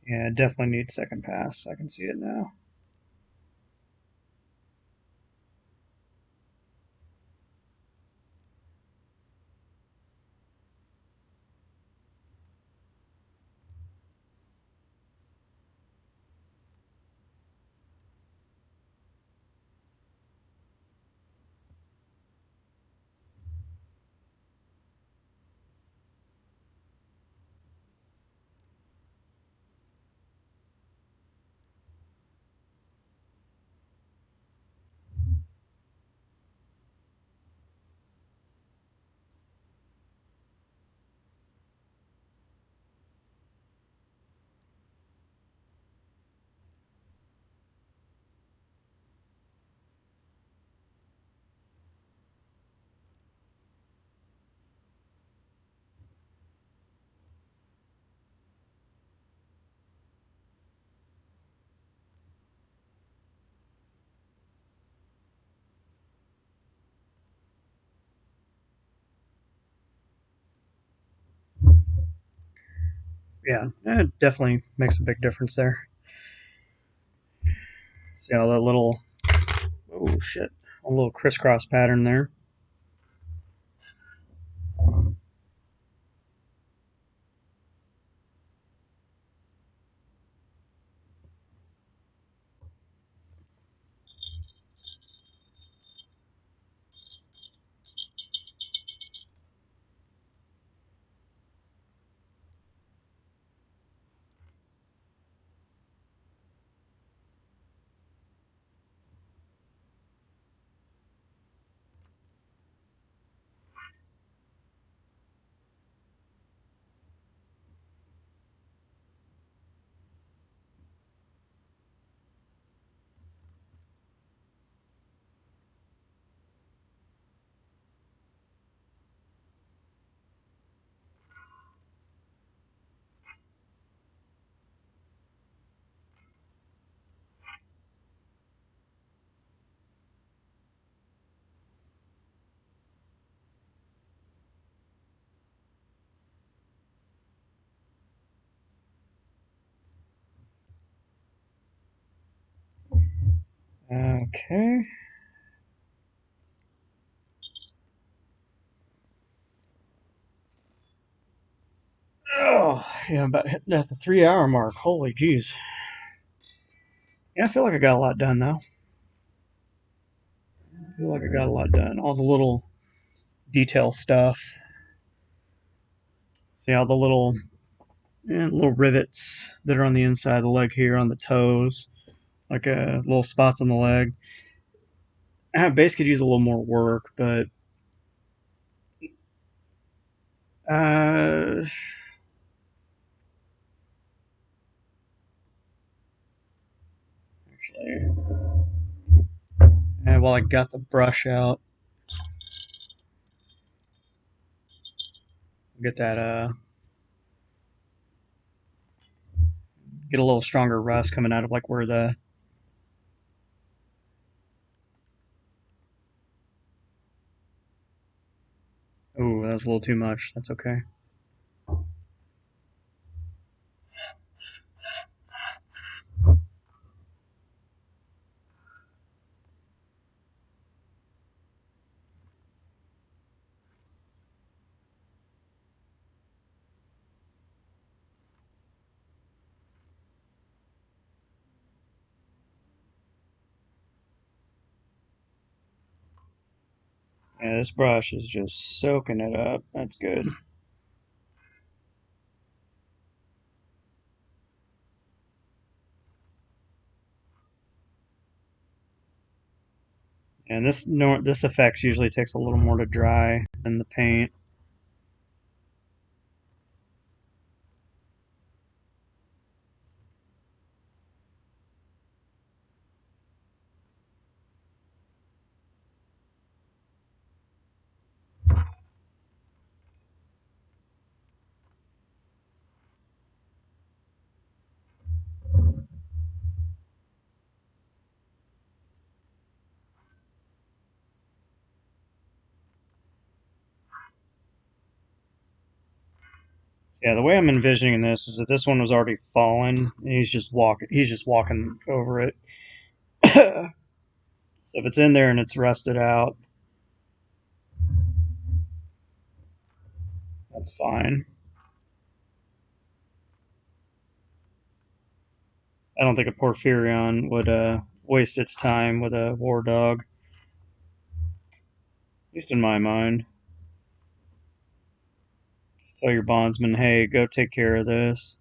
Yeah, definitely need second pass. I can see it now. Yeah, it definitely makes a big difference there. See how that little, oh shit, a little crisscross pattern there. Okay. Oh, yeah, about hitting at the 3 hour mark. Holy jeez. Yeah, I feel like I got a lot done though. I feel like I got a lot done. All the little detail stuff. See all the little rivets that are on the inside of the leg here on the toes, like little spots on the leg. Base could use a little more work, but uh, actually, while I got the brush out, get that get a little stronger rust coming out of like where the. Oh, that was a little too much. That's okay. Yeah, this brush is just soaking it up. That's good. And this effect usually takes a little more to dry than the paint. So yeah, the way I'm envisioning this is that this one was already fallen, and He's just walking over it. So if it's in there and it's rusted out, that's fine. I don't think a Porphyrion would waste its time with a war dog, at least in my mind. Just tell your bondsman, hey, go take care of this.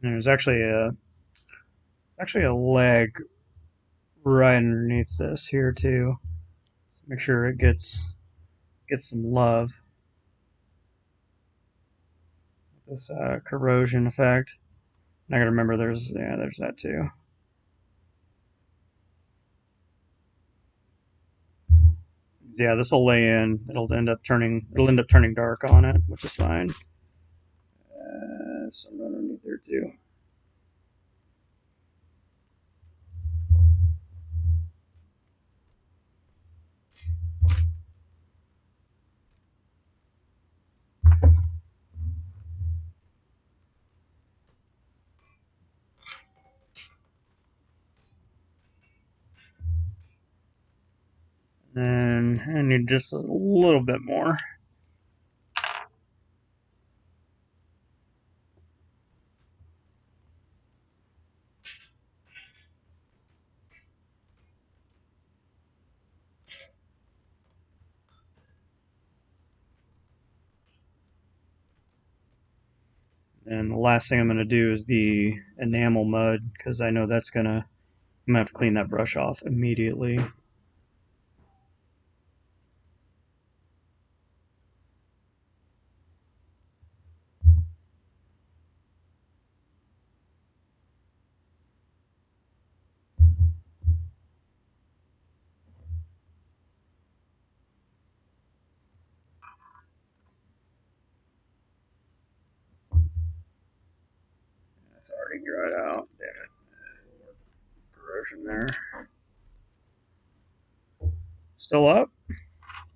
And there's actually a leg right underneath this here too. So make sure it gets some love. This corrosion effect. And I gotta remember there's that too. Yeah, this will lay in. It'll end up turning dark on it, which is fine. Some underneath there too. And I need just a little bit more. And the last thing I'm going to do is the enamel mud because I know I'm going to have to clean that brush off immediately. It's already dried out. Damn it. Corrosion there. Still up?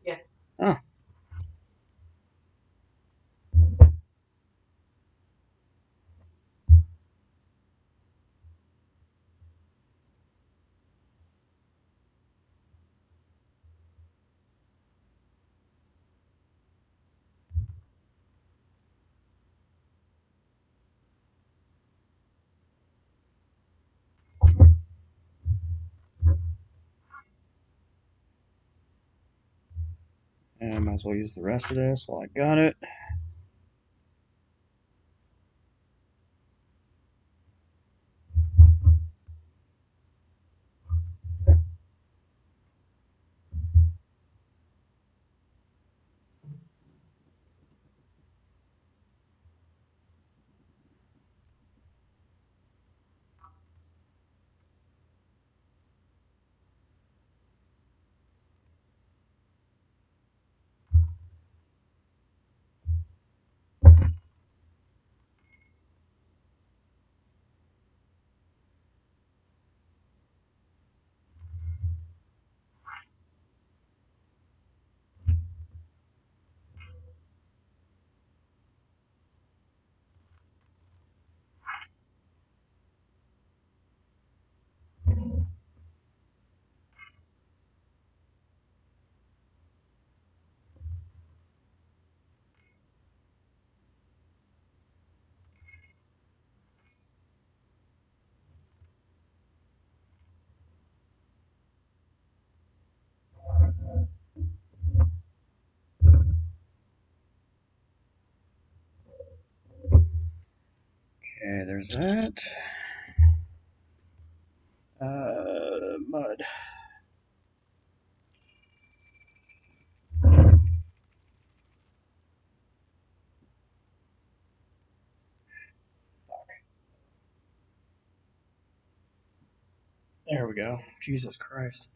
Yeah. Oh. And I might as well use the rest of this while I got it. there's that. Mud. There we go. Jesus Christ.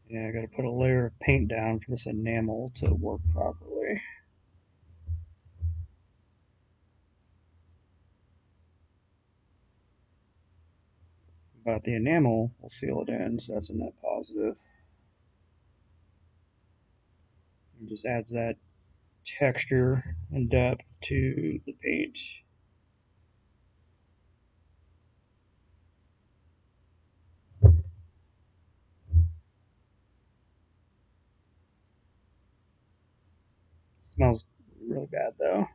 Yeah, I gotta put a layer of paint down for this enamel to work properly. But the enamel will seal it in, so that's a net positive. It just adds that texture and depth to the paint. Smells really bad though.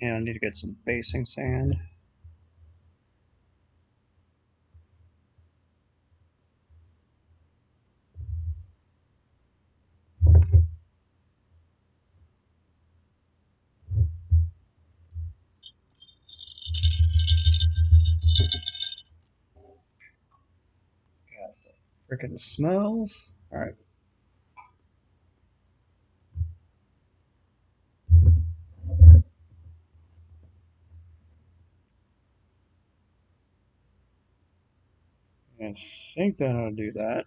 And I need to get some basing sand. God, stuff freaking smells. Alright. I think that ought to do that.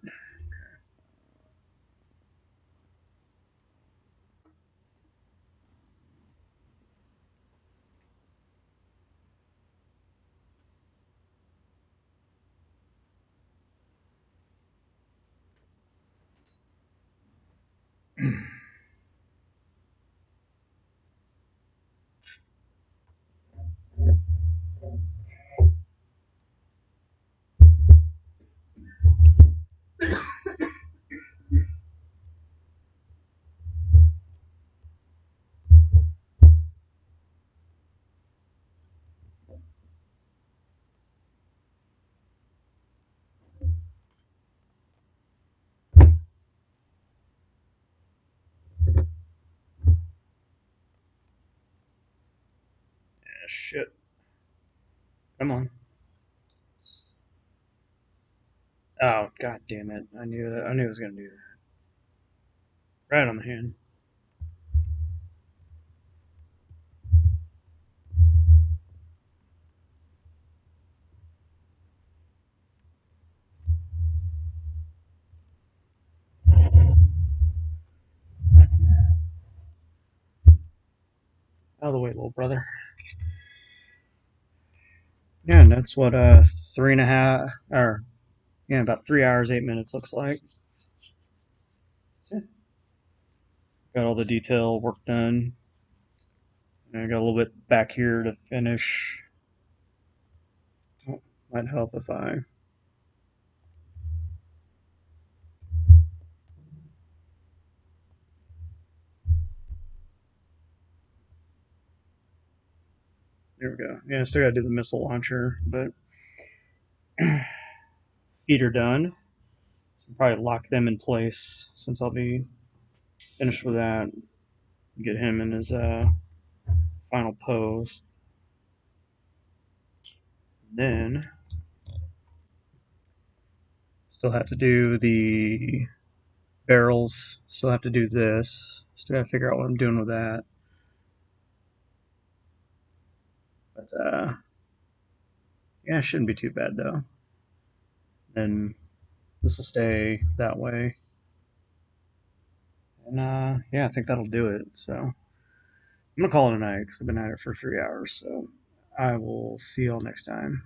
Yeah, shit. Come on. Oh, god damn it. I knew that. I knew it was gonna do that. Right on the hand. Out of the way, little brother. Yeah, and that's what 3.5 or Yeah, about 3 hours, 8 minutes looks like. So, got all the detail work done. And I got a little bit back here to finish. Oh, might help if I. There we go. Yeah, still gotta do the missile launcher, but feet are done. So probably lock them in place since I'll be finished with that. Get him in his final pose. Then still have to do the barrels. Still have to do this. Still got to figure out what I'm doing with that. But yeah, it shouldn't be too bad though. And this will stay that way. And yeah, I think that'll do it. So I'm gonna call it a night because I've been at it for 3 hours. So I will see y'all next time.